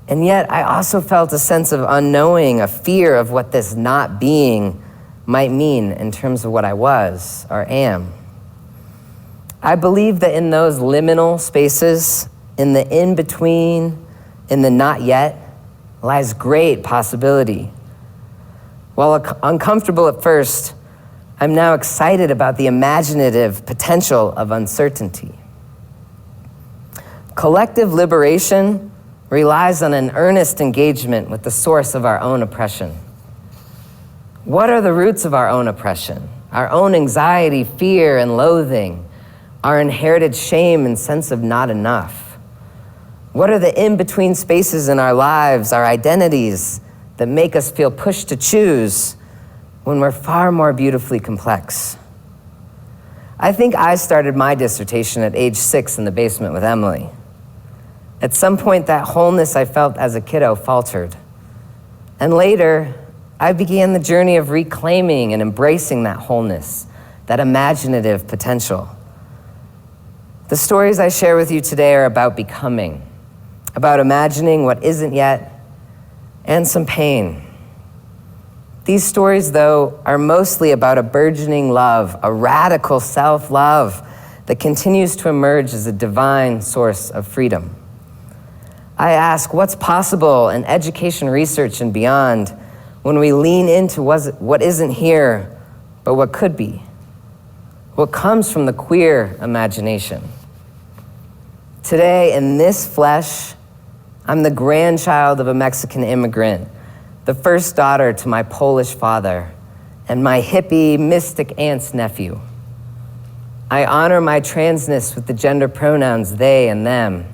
And yet, I also felt a sense of unknowing, a fear of what this not being might mean in terms of what I was or am. I believe that in those liminal spaces, in the in-between, in the not yet, lies great possibility. While uncomfortable at first, I'm now excited about the imaginative potential of uncertainty. Collective liberation relies on an earnest engagement with the source of our own oppression. What are the roots of our own oppression? Our own anxiety, fear, and loathing, our inherited shame and sense of not enough. What are the in-between spaces in our lives, our identities, that make us feel pushed to choose when we're far more beautifully complex? I think I started my dissertation at age 6 in the basement with Emily. At some point, that wholeness I felt as a kiddo faltered. And later, I began the journey of reclaiming and embracing that wholeness, that imaginative potential. The stories I share with you today are about becoming, about imagining what isn't yet, and some pain. These stories, though, are mostly about a burgeoning love, a radical self-love that continues to emerge as a divine source of freedom. I ask, what's possible in education, research, and beyond when we lean into what isn't here, but what could be? What comes from the queer imagination? Today, in this flesh, I'm the grandchild of a Mexican immigrant, the first daughter to my Polish father, and my hippie, mystic aunt's nephew. I honor my transness with the gender pronouns they and them.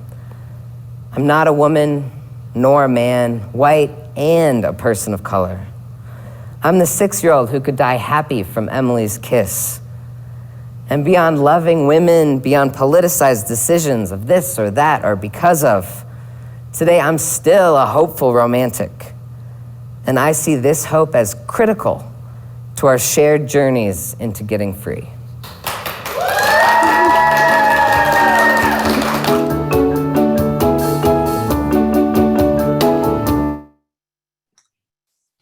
I'm not a woman, nor a man, white and a person of color. I'm the 6-year-old who could die happy from Emily's kiss. And beyond loving women, beyond politicized decisions of this or that or because of, today I'm still a hopeful romantic. And I see this hope as critical to our shared journeys into getting free.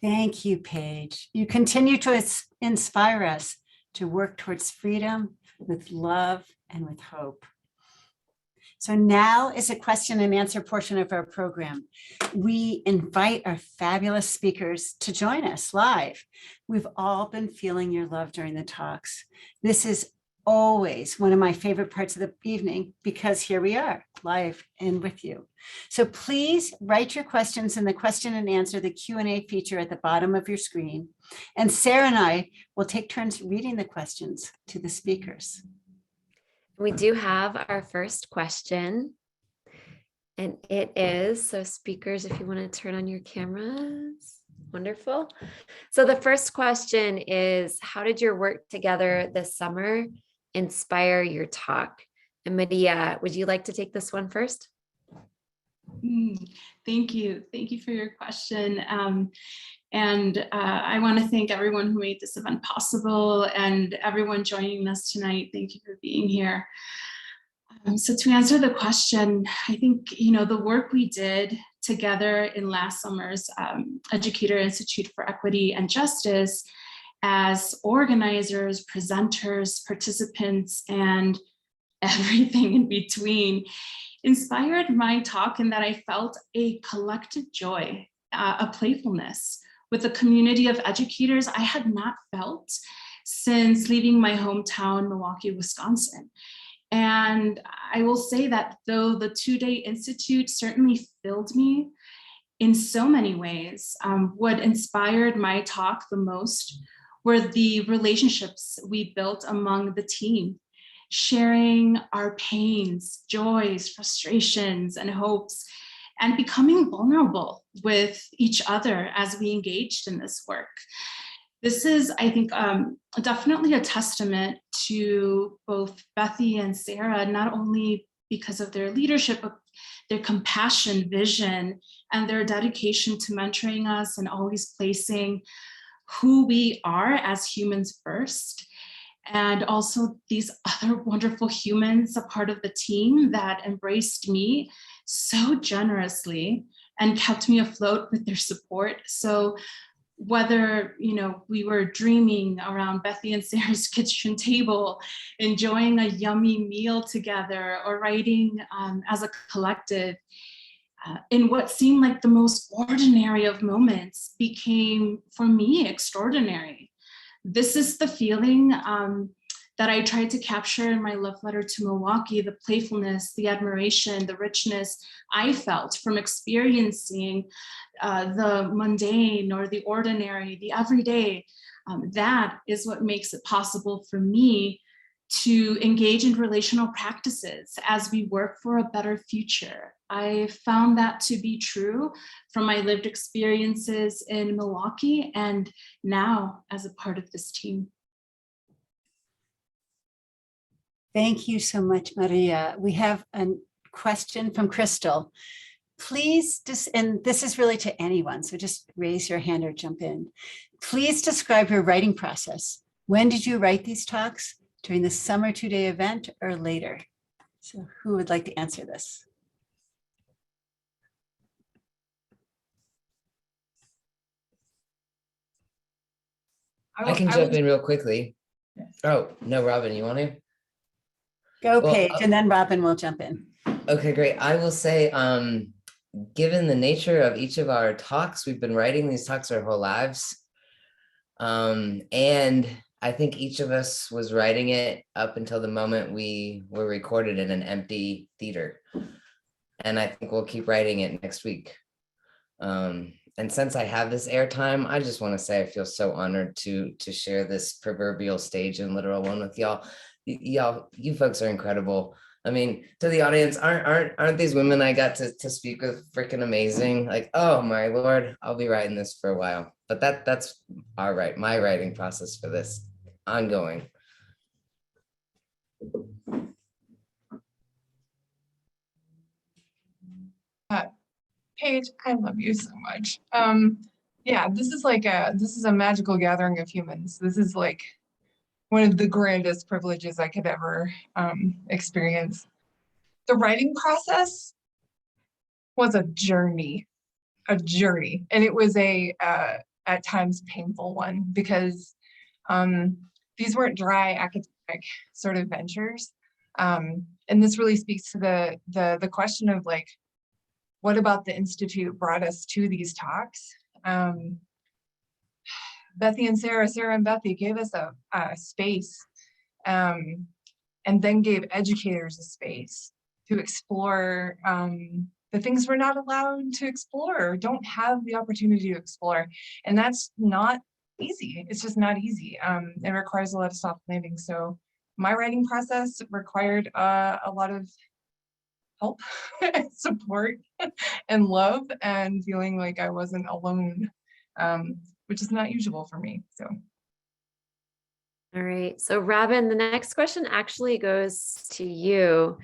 Thank you, Paige. You continue to inspire us to work towards freedom with love and with hope. So now is a question and answer portion of our program. We invite our fabulous speakers to join us live. We've all been feeling your love during the talks. This is always one of my favorite parts of the evening because here we are live and with you. So please write your questions in the question and answer, the Q&A feature at the bottom of your screen. And Sarah and I will take turns reading the questions to the speakers. We do have our first question, and it is, so speakers, if you want to turn on your cameras, wonderful. So the first question is, how did your work together this summer inspire your talk? And Maria, would you like to take this one first? Thank you. Thank you for your question. I want to thank everyone who made this event possible and everyone joining us tonight. Thank you for being here. So to answer the question, I think, the work we did together in last summer's Educator Institute for Equity and Justice as organizers, presenters, participants, and everything in between inspired my talk in that I felt a collective joy, a playfulness with a community of educators I had not felt since leaving my hometown, Milwaukee, Wisconsin. And I will say that though the two-day institute certainly filled me in so many ways, what inspired my talk the most were the relationships we built among the team, sharing our pains, joys, frustrations, and hopes, and becoming vulnerable with each other as we engaged in this work. This is, I think, definitely a testament to both Bethy and Sarah, not only because of their leadership, but their compassion, vision, and their dedication to mentoring us and always placing who we are as humans first. And also these other wonderful humans, a part of the team that embraced me so generously and kept me afloat with their support. So whether, we were dreaming around Bethy and Sarah's kitchen table, enjoying a yummy meal together, or writing as a collective, in what seemed like the most ordinary of moments became, for me, extraordinary. This is the feeling that I tried to capture in my love letter to Milwaukee, the playfulness, the admiration, the richness I felt from experiencing the mundane or the ordinary, the everyday. That is what makes it possible for me to engage in relational practices as we work for a better future. I found that to be true from my lived experiences in Milwaukee and now as a part of this team. Thank you so much, Maria. We have a question from Crystal. Please, and this is really to anyone, so just raise your hand or jump in. Please describe your writing process. When did you write these talks? During the summer two-day event or later? So who would like to answer this? I can jump in real quickly. Oh, no, Robin, you want to? Go, Paige, and then Robin will jump in. Okay, great. I will say, given the nature of each of our talks, we've been writing these talks our whole lives. And I think each of us was writing it up until the moment we were recorded in an empty theater. And I think we'll keep writing it next week. And since I have this airtime, I just want to say I feel so honored to share this proverbial stage and literal one with y'all. You folks are incredible. I mean, to the audience, aren't these women I got to speak with freaking amazing? Like, oh my Lord, I'll be writing this for a while. But that's my writing process for this ongoing. Paige, I love you so much. Yeah, this is a magical gathering of humans. This is like one of the grandest privileges I could ever experience. The writing process was a journey, and it was a at times painful one because these weren't dry academic sort of ventures. And this really speaks to the question of like, what about the Institute brought us to these talks? Bethy and Sarah and Bethy gave us a space, and then gave educators a space to explore the things we're not allowed to explore or don't have the opportunity to explore. And that's not easy. It's just not easy. It requires a lot of soft landing. So my writing process required a lot of help, support, and love, and feeling like I wasn't alone, which is not usual for me. So. All right. So Robin, the next question actually goes to you.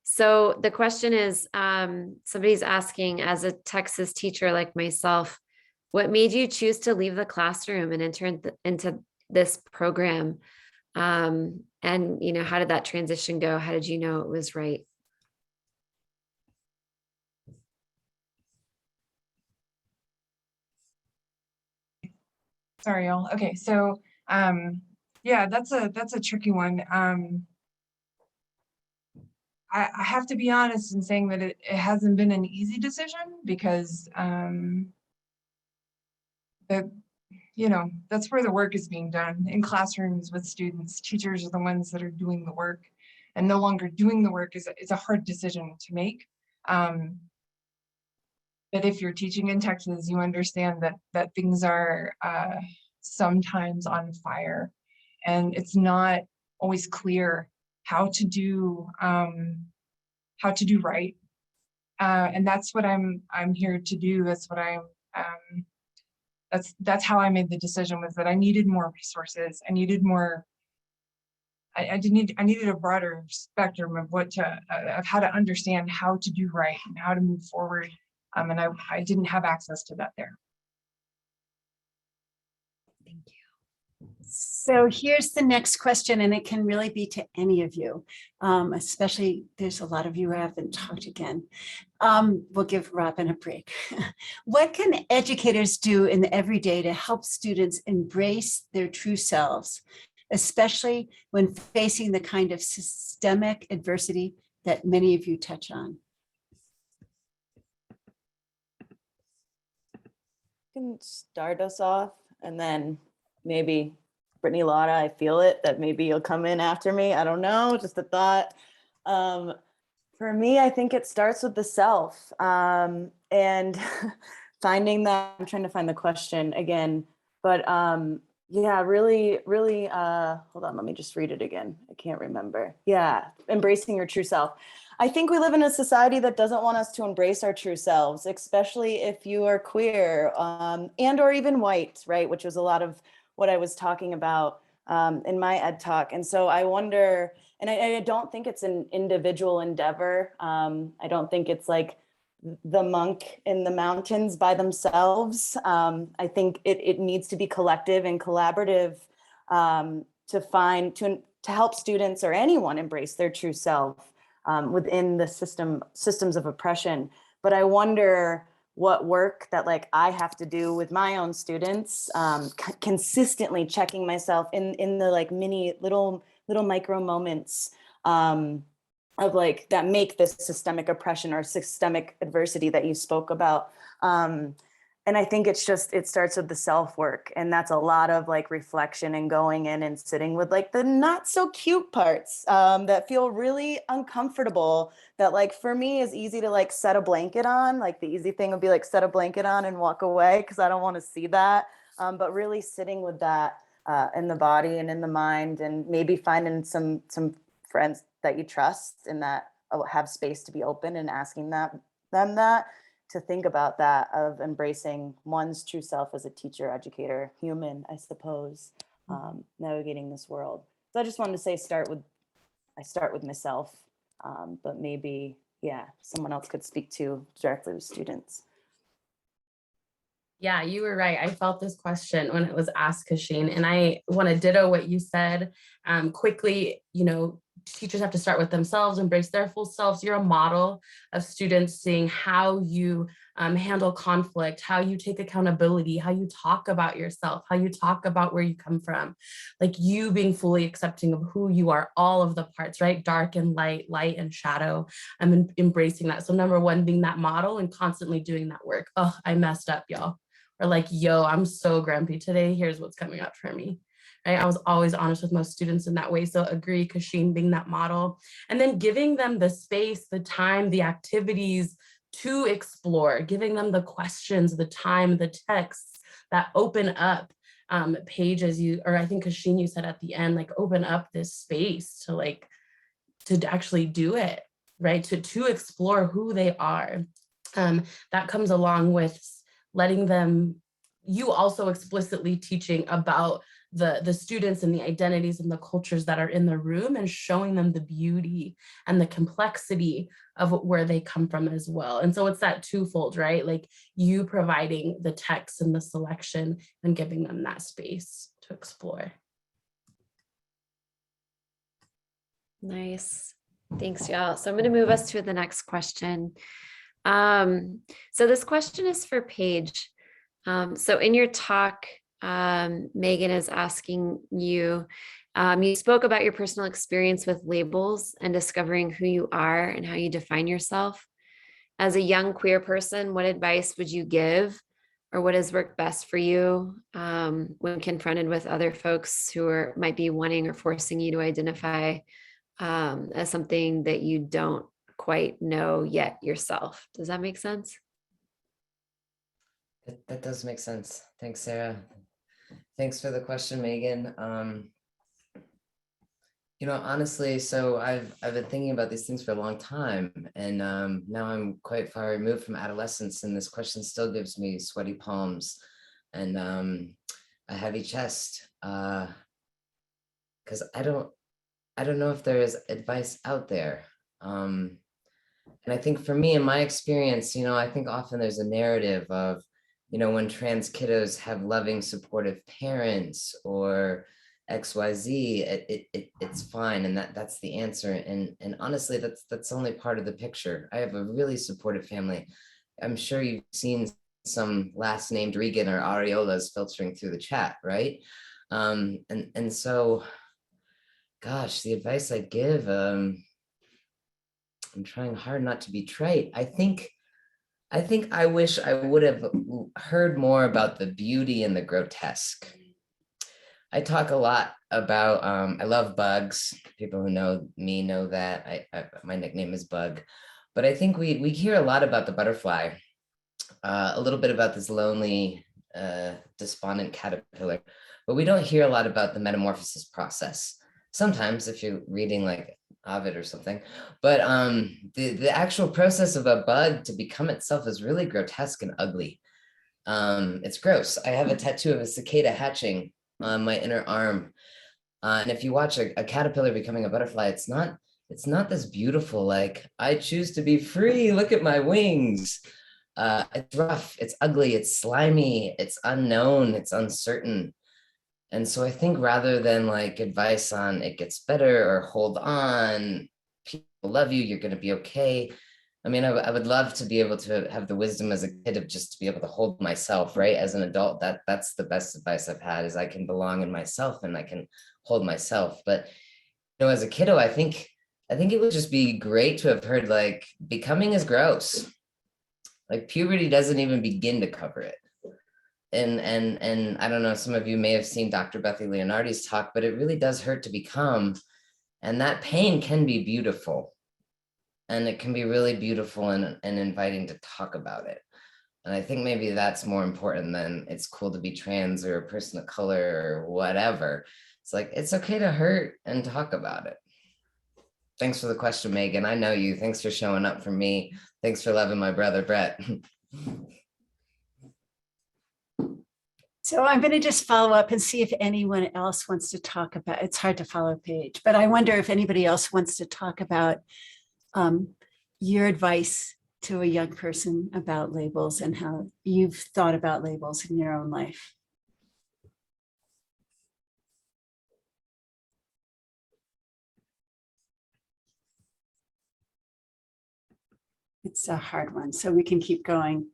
So the question is, somebody's asking, as a Texas teacher like myself, what made you choose to leave the classroom and enter into this program? And, how did that transition go? How did you know it was right? Sorry, y'all. Okay, so yeah, that's a tricky one. I have to be honest in saying that it hasn't been an easy decision because that's where the work is being done in classrooms with students. Teachers are the ones that are doing the work, and no longer doing the work is a hard decision to make. But if you're teaching in Texas, you understand that things are sometimes on fire, and it's not always clear how to do right. And that's what I'm here to do. That's what that's how I made the decision, was that I needed more resources. I needed more. I needed a broader spectrum of of how to understand how to do right and how to move forward. And I didn't have access to that there. Thank you. So here's the next question, and it can really be to any of you, especially there's a lot of you who haven't talked again. We'll give Robin a break. What can educators do in the everyday to help students embrace their true selves, especially when facing the kind of systemic adversity that many of you touch on? Can start us off, and then maybe Brittany, Laura, I feel it that maybe you'll come in after me. I don't know, just a thought. For me, I think it starts with the self, and finding that. I'm trying to find the question again, but yeah, really, hold on, let me just read it again. I can't remember. Yeah, embracing your true self. I think we live in a society that doesn't want us to embrace our true selves, especially if you are queer and or even white, right? Which was a lot of what I was talking about in my ed talk. And so I wonder, and I don't think it's an individual endeavor. I don't think it's like the monk in the mountains by themselves. I think it needs to be collective and collaborative to help students or anyone embrace their true self within the systems of oppression. But I wonder what work that like I have to do with my own students, consistently checking myself in the like mini little micro moments of like that make this systemic oppression or systemic adversity that you spoke about. And I think it starts with the self-work, and that's a lot of like reflection and going in and sitting with like the not so cute parts that feel really uncomfortable, that like for me is easy to like set a blanket on. Like the easy thing would be like set a blanket on and walk away because I don't want to see that. But really sitting with that in the body and in the mind, and maybe finding some friends that you trust and that have space to be open and asking them that, to think about that, of embracing one's true self as a teacher, educator, human, I suppose, navigating this world. So I just wanted to say, I start with myself, but maybe, yeah, someone else could speak to directly with students. Yeah, you were right. I felt this question when it was asked, Kasheen, and I want to ditto what you said. Quickly, teachers have to start with themselves, embrace their full selves. You're a model of students seeing how you handle conflict, how you take accountability, how you talk about yourself, how you talk about where you come from, like you being fully accepting of who you are, all of the parts, right? Dark and light, light and shadow. I'm embracing that. So number one, being that model and constantly doing that work. Oh, I messed up, y'all. Or like, yo, I'm so grumpy today. Here's what's coming up for me. Right? I was always honest with most students in that way. So agree, Kasheen, being that model. And then giving them the space, the time, the activities to explore, giving them the questions, the time, the texts that open up pages. I think Kasheen, you said at the end, like open up this space to actually do it, right? To explore who they are. That comes along with letting them, you also explicitly teaching about the students and the identities and the cultures that are in the room and showing them the beauty and the complexity of where they come from as well. And so it's that twofold, right? Like you providing the text and the selection and giving them that space to explore. Nice. Thanks, y'all. So I'm going to move us to the next question. So this question is for Paige. So in your talk, Megan is asking you, you spoke about your personal experience with labels and discovering who you are and how you define yourself. As a young queer person, what advice would you give, or what has worked best for you when confronted with other folks who might be wanting or forcing you to identify as something that you don't quite know yet yourself? Does that make sense? That does make sense. Thanks, Sarah. Thanks for the question, Megan. Honestly, so I've been thinking about these things for a long time, and now I'm quite far removed from adolescence, and this question still gives me sweaty palms and a heavy chest, because I don't know if there is advice out there. And I think for me, in my experience, I think often there's a narrative of, when trans kiddos have loving, supportive parents or XYZ, it's fine. And that's the answer. And honestly, that's only part of the picture. I have a really supportive family. I'm sure you've seen some last named Regan or Areolas filtering through the chat, right? And so, gosh, the advice I give, I'm trying hard not to be trite. I think I wish I would have heard more about the beauty and the grotesque. I talk a lot about, I love bugs. People who know me know that. My nickname is Bug. But I think we hear a lot about the butterfly, a little bit about this lonely, despondent caterpillar, but we don't hear a lot about the metamorphosis process. Sometimes if you're reading like Ovid or something, but the actual process of a bug to become itself is really grotesque and ugly. It's gross. I have a tattoo of a cicada hatching on my inner arm, and if you watch a caterpillar becoming a butterfly, it's not this beautiful, like, I choose to be free, look at my wings. It's rough, it's ugly, it's slimy, it's unknown, it's uncertain. And so I think rather than like advice on it gets better or hold on, people love you, you're going to be okay. I mean, I would love to be able to have the wisdom as a kid of just to be able to hold myself, right? As an adult, that's the best advice I've had, is I can belong in myself and I can hold myself. But, as a kiddo, I think it would just be great to have heard like becoming is gross. Like puberty doesn't even begin to cover it. And I don't know, some of you may have seen Dr. Bethy Leonardi's talk, but it really does hurt to become. And that pain can be beautiful. And it can be really beautiful and inviting to talk about it. And I think maybe that's more important than it's cool to be trans or a person of color or whatever. It's like, it's okay to hurt and talk about it. Thanks for the question, Megan. I know you. Thanks for showing up for me. Thanks for loving my brother, Brett. So I'm going to just follow up and see if anyone else wants to talk about, it's hard to follow Paige, but I wonder if anybody else wants to talk about your advice to a young person about labels and how you've thought about labels in your own life? It's a hard one, so we can keep going.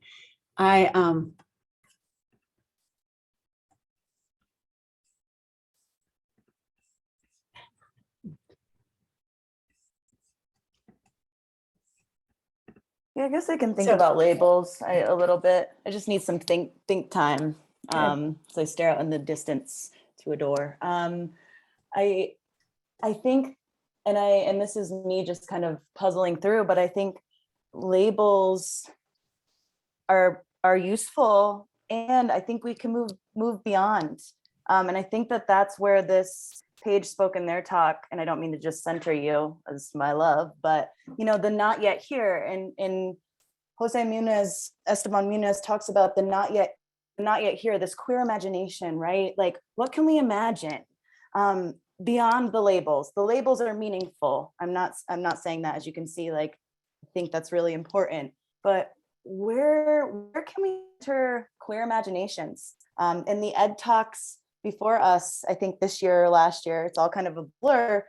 Yeah, I guess I can think So- about labels a little bit. I just need some think time. So I stare out in the distance to a door. I think, and this is me just kind of puzzling through, but I think labels are useful, and I think we can move beyond. And I think that's where this page spoke in their talk, and I don't mean to just center you as my love, but the not yet here, and Esteban Munez talks about the not yet here, this queer imagination, right? Like, what can we imagine beyond the labels? The labels are meaningful. I'm not saying that, as you can see, like, I think that's really important, but where can we enter queer imaginations? In the ed talks before us, I think this year or last year, it's all kind of a blur.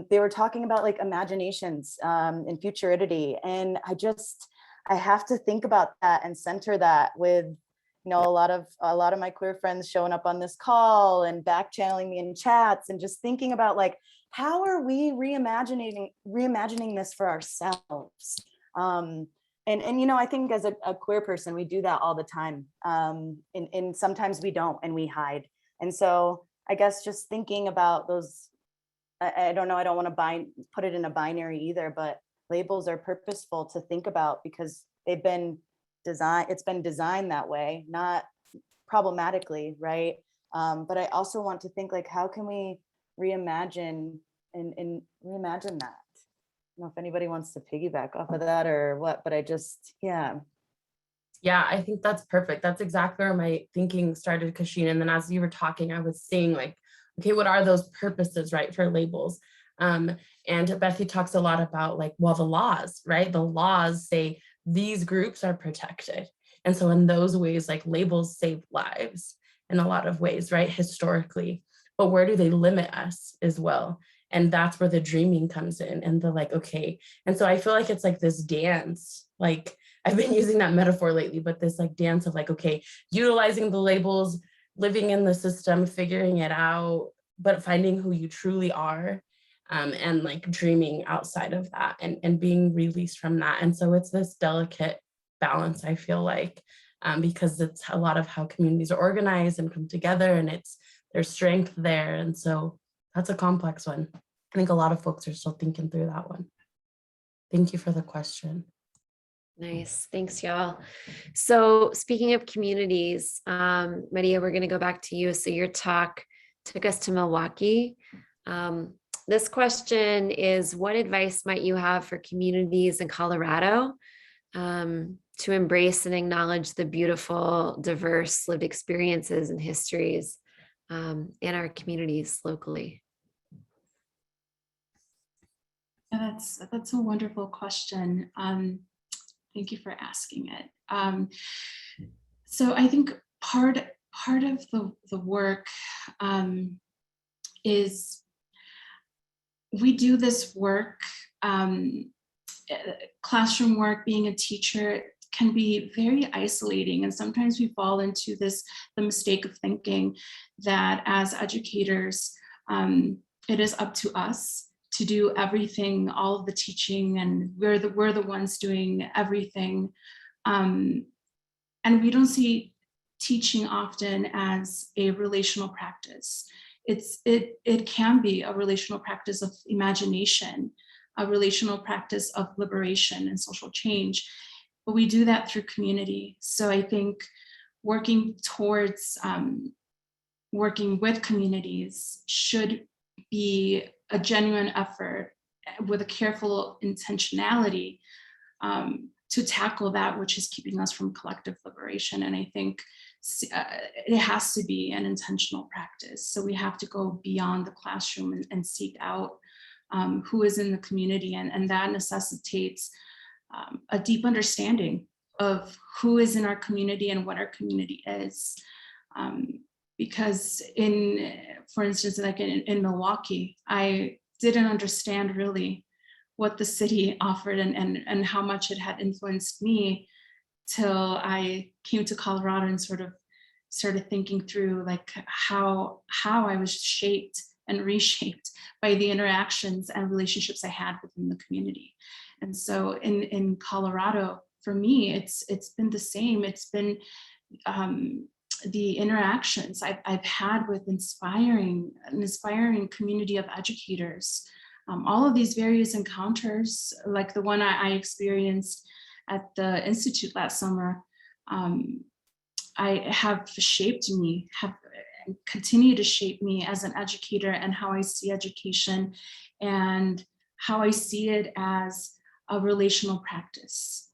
They were talking about like imaginations and futurity, and I have to think about that and center that with a lot of my queer friends showing up on this call and back channeling me in chats, and just thinking about like, how are we reimagining this for ourselves? And I think as a queer person, we do that all the time. And sometimes we don't, and we hide. And so I guess just thinking about those, I don't know, I don't want to put it in a binary either, but labels are purposeful to think about because it's been designed that way, not problematically, right? But I also want to think like, how can we reimagine and reimagine that? I don't know if anybody wants to piggyback off of that or what, but yeah, I think that's perfect. That's exactly where my thinking started, Kasheen. And then as you were talking, I was seeing like, okay, what are those purposes, right, for labels? And Bethy talks a lot about like, well, the laws, right? The laws say these groups are protected. And so in those ways, like labels save lives in a lot of ways, right, historically. But where do they limit us as well? And that's where the dreaming comes in, and the like, okay. And so I feel like it's like this dance, like I've been using that metaphor lately, but this like dance of like, okay, utilizing the labels, living in the system, figuring it out, but finding who you truly are, and like dreaming outside of that, and being released from that. And so it's this delicate balance, I feel like, because it's a lot of how communities are organized and come together, and it's there's strength there. And so that's a complex one. I think a lot of folks are still thinking through that one. Thank you for the question. Nice. Thanks, y'all. So speaking of communities, Maria, we're going to go back to you. So your talk took us to Milwaukee. This question is, what advice might you have for communities in Colorado to embrace and acknowledge the beautiful, diverse lived experiences and histories in our communities locally? Yeah, that's a wonderful question. Thank you for asking it. So I think part of the work is we do this work, classroom work, being a teacher can be very isolating. And sometimes we fall into the mistake of thinking that as educators, it is up to us to do everything, all of the teaching, and we're the ones doing everything. And we don't see teaching often as a relational practice. It can be a relational practice of imagination, a relational practice of liberation and social change, but we do that through community. So I think working towards working with communities should be a genuine effort with a careful intentionality to tackle that which is keeping us from collective liberation. And I think it has to be an intentional practice. So we have to go beyond the classroom and seek out who is in the community. And that necessitates a deep understanding of who is in our community and what our community is. Because for instance, like in Milwaukee, I didn't understand really what the city offered and how much it had influenced me till I came to Colorado and sort of started thinking through like how I was shaped and reshaped by the interactions and relationships I had within the community. And so in Colorado, for me, it's been the same. It's been the interactions I've had with an inspiring community of educators. All of these various encounters, like the one I experienced at the Institute last summer, I have shaped me, have continued to shape me as an educator and how I see education and how I see it as a relational practice.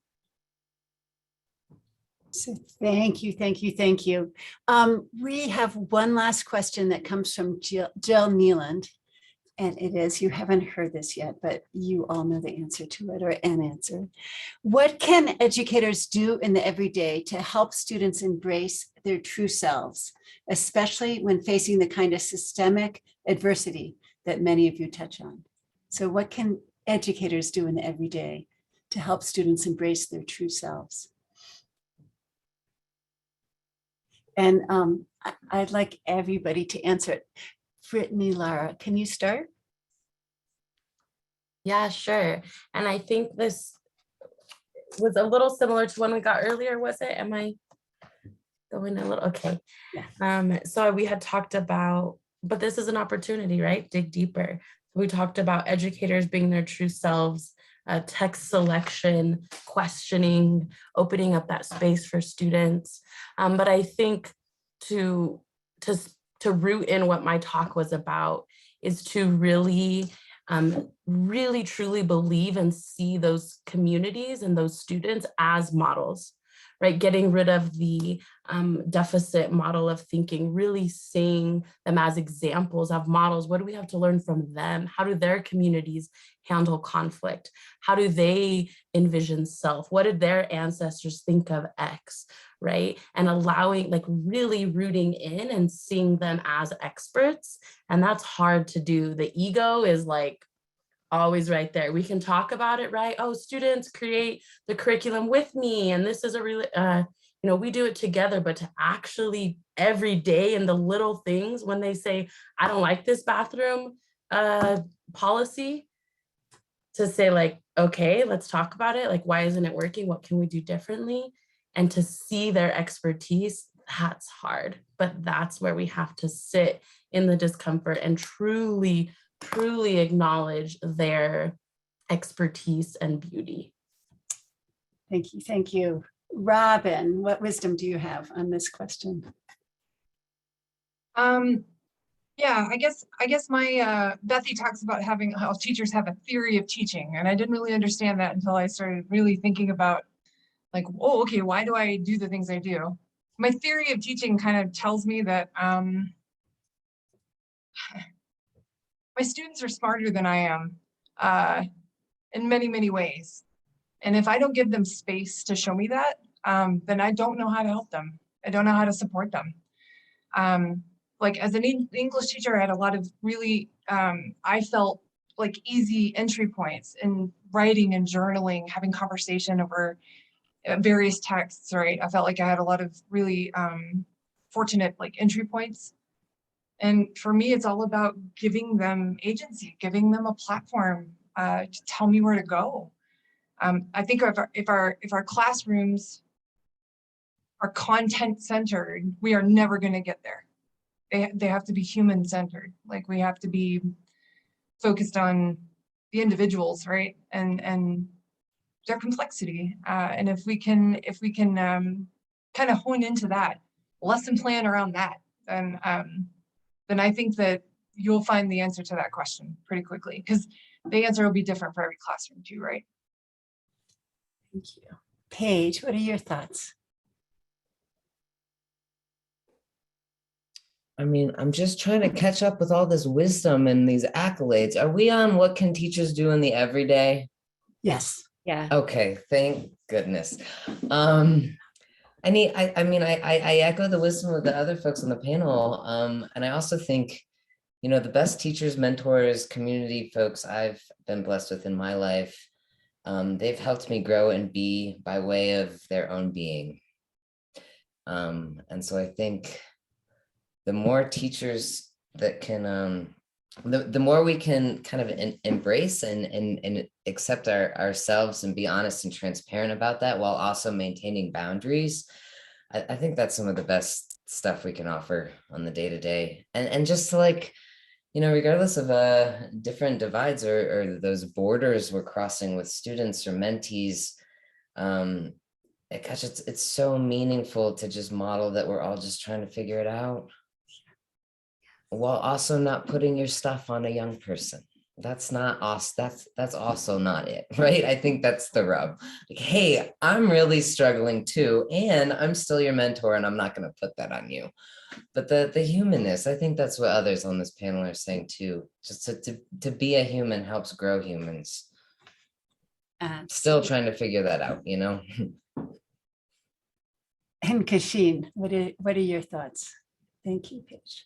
So thank you. We have one last question that comes from Jill Nealand. And it is, you haven't heard this yet, but you all know the answer to it, or an answer. What can educators do in the everyday to help students embrace their true selves, especially when facing the kind of systemic adversity that many of you touch on? So what can educators do in the everyday to help students embrace their true selves? And I'd like everybody to answer it. Brittany, Lara, can you start? Yeah, sure. And I think this was a little similar to one we got earlier, was it? Am I going a little? Okay. Yeah. So we had talked about, but this is an opportunity, right? Dig deeper. We talked about educators being their true selves, text selection, questioning, opening up that space for students. But I think to root in what my talk was about is to really truly believe and see those communities and those students as models, right? Getting rid of the deficit model of thinking, really seeing them as examples of models. What do we have to learn from them? How do their communities handle conflict? How do they envision self? What did their ancestors think of X, right? And allowing, like really rooting in and seeing them as experts. And that's hard to do. The ego is like always right there. We can talk about it, right? Oh, students create the curriculum with me. And this is a really, we do it together, but to actually every day in the little things when they say, I don't like this bathroom policy, to say like, okay, let's talk about it. Like, why isn't it working? What can we do differently? And to see their expertise, that's hard, but that's where we have to sit in the discomfort and truly acknowledge their expertise and beauty. Thank you. Robin, what wisdom do you have on this question? Yeah, I guess my Bethy talks about having how teachers have a theory of teaching, and I didn't really understand that until I started really thinking about like, oh, okay, why do I do the things I do? My theory of teaching kind of tells me that my students are smarter than I am in many, many ways. And if I don't give them space to show me that, then I don't know how to help them. I don't know how to support them. Like as an English teacher, I had a lot of really, I felt like easy entry points in writing and journaling, having conversation over various texts, right? I felt like I had a lot of really fortunate like entry points. And for me, it's all about giving them agency, giving them a platform to tell me where to go. I think if our classrooms are content centered, we are never going to get there. They have to be human centered. Like we have to be focused on the individuals, right? And their complexity. And if we can kind of hone into that, lesson plan around that, then I think that you'll find the answer to that question pretty quickly, because the answer will be different for every classroom too, right? Thank you. Paige, what are your thoughts? I mean, I'm just trying to catch up with all this wisdom and these accolades. Are we on what can teachers do in the everyday? Yes. Yeah. Okay, thank goodness. I echo the wisdom of the other folks on the panel. And I also think, the best teachers, mentors, community folks I've been blessed with in my life, they've helped me grow and be by way of their own being. And so I think the more teachers that can, the more we can kind of embrace and accept ourselves and be honest and transparent about that while also maintaining boundaries. I think that's some of the best stuff we can offer on the day-to-day. And just to regardless of different divides or those borders we're crossing with students or mentees, gosh, it's so meaningful to just model that we're all just trying to figure it out, while also not putting your stuff on a young person. That's not us. That's also not it, right? I think that's the rub. Like, hey, I'm really struggling too, and I'm still your mentor, and I'm not going to put that on you. But the humanness, I think that's what others on this panel are saying too. Just to be a human helps grow humans. Still trying to figure that out, And Kasheen, what are your thoughts? Thank you, Paige.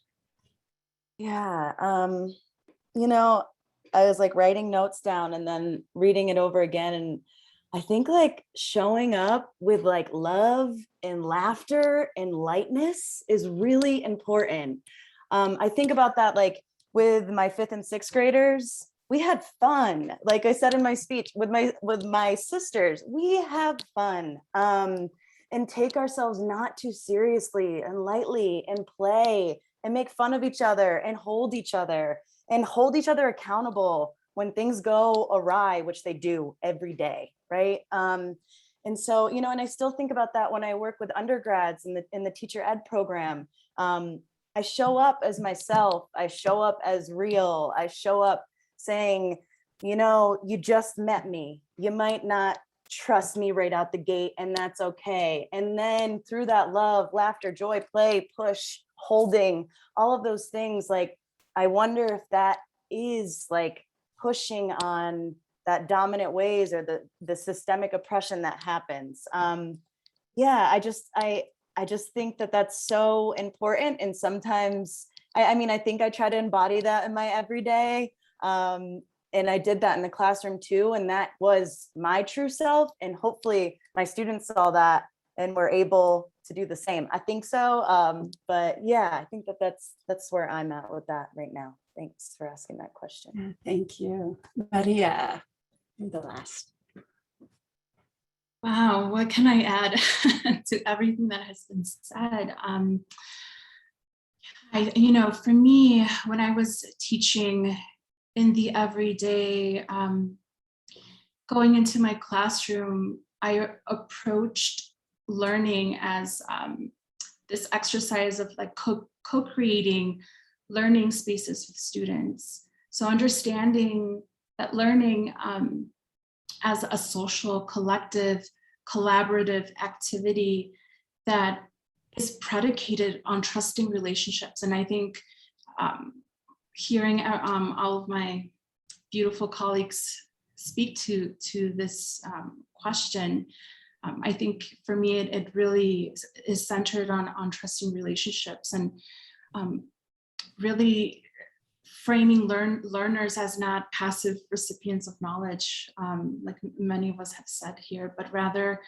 Yeah, I was like writing notes down and then reading it over again. And I think like showing up with like love and laughter and lightness is really important. I think about that like with my 5th and 6th graders. We had fun. Like I said in my speech, with my sisters, we have fun. And take ourselves not too seriously and lightly and play and make fun of each other and hold each other accountable when things go awry, which they do every day, right? And so, and I still think about that when I work with undergrads in the teacher ed program. I show up as myself. I show up as real. I show up saying, you just met me. You might not trust me right out the gate, and that's okay. And then through that love, laughter, joy, play, push, holding, all of those things, like, I wonder if that is like pushing on that dominant ways or the systemic oppression that happens. I just think that that's so important. And sometimes, I think I try to embody that in my everyday. And I did that in the classroom too. And that was my true self. And hopefully my students saw that and were able to do the same. I think so. But yeah, I think that's where I'm at with that right now. Thanks for asking that question. Thank you. Maria, you're the last. Wow, what can I add to everything that has been said? For me, when I was teaching in the everyday, going into my classroom, I approached learning as this exercise of like co-creating learning spaces with students. So understanding that learning as a social, collective, collaborative activity that is predicated on trusting relationships. And I think hearing all of my beautiful colleagues speak to this question, I think for me, it really is centered on trusting relationships and really framing learners as not passive recipients of knowledge, like many of us have said here, but rather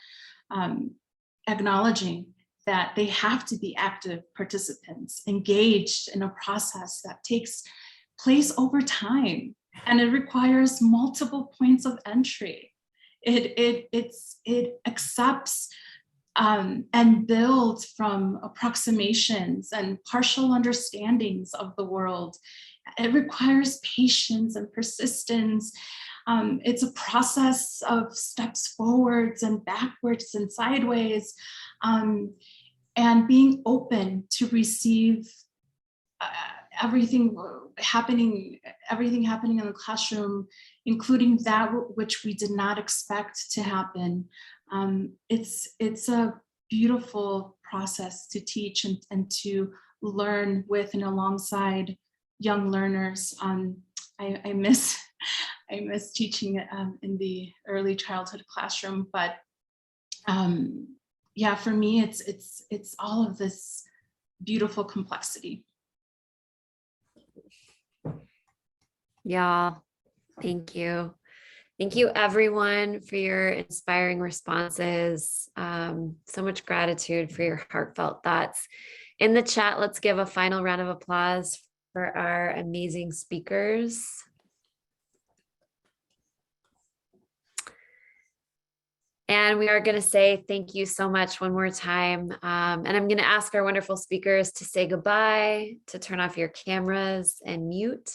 acknowledging that they have to be active participants, engaged in a process that takes place over time, and it requires multiple points of entry. It accepts and builds from approximations and partial understandings of the world. It requires patience and persistence. It's a process of steps forwards and backwards and sideways, and being open to receive everything happening in the classroom, including that which we did not expect to happen. It's a beautiful process to teach and to learn with and alongside young learners. I miss teaching in the early childhood classroom, but yeah, for me, it's all of this beautiful complexity. Y'all, thank you. Thank you everyone for your inspiring responses. So much gratitude for your heartfelt thoughts. In the chat, let's give a final round of applause for our amazing speakers. And we are going to say thank you so much one more time. And I'm going to ask our wonderful speakers to say goodbye, to turn off your cameras and mute.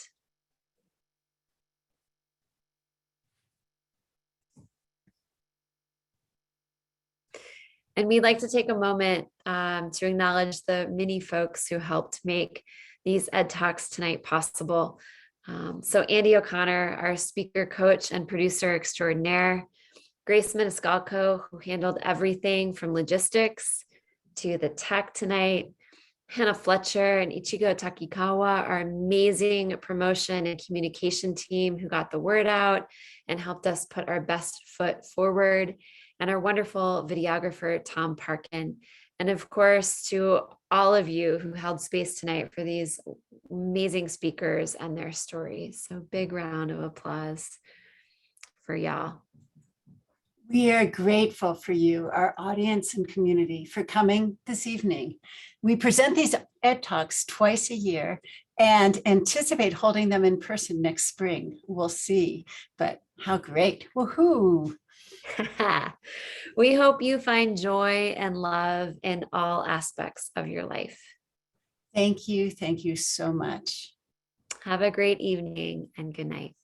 And we'd like to take a moment to acknowledge the many folks who helped make these Ed Talks tonight possible. So Andy O'Connor, our speaker coach and producer extraordinaire, Grace Maniscalco, who handled everything from logistics to the tech tonight, Hannah Fletcher and Ichigo Takikawa, our amazing promotion and communication team who got the word out and helped us put our best foot forward, and our wonderful videographer, Tom Parkin. And of course, to all of you who held space tonight for these amazing speakers and their stories. So big round of applause for y'all. We are grateful for you, our audience and community, for coming this evening. We present these Ed Talks twice a year and anticipate holding them in person next spring. We'll see, but how great. Woohoo! We hope you find joy and love in all aspects of your life. Thank you so much. Have a great evening and good night.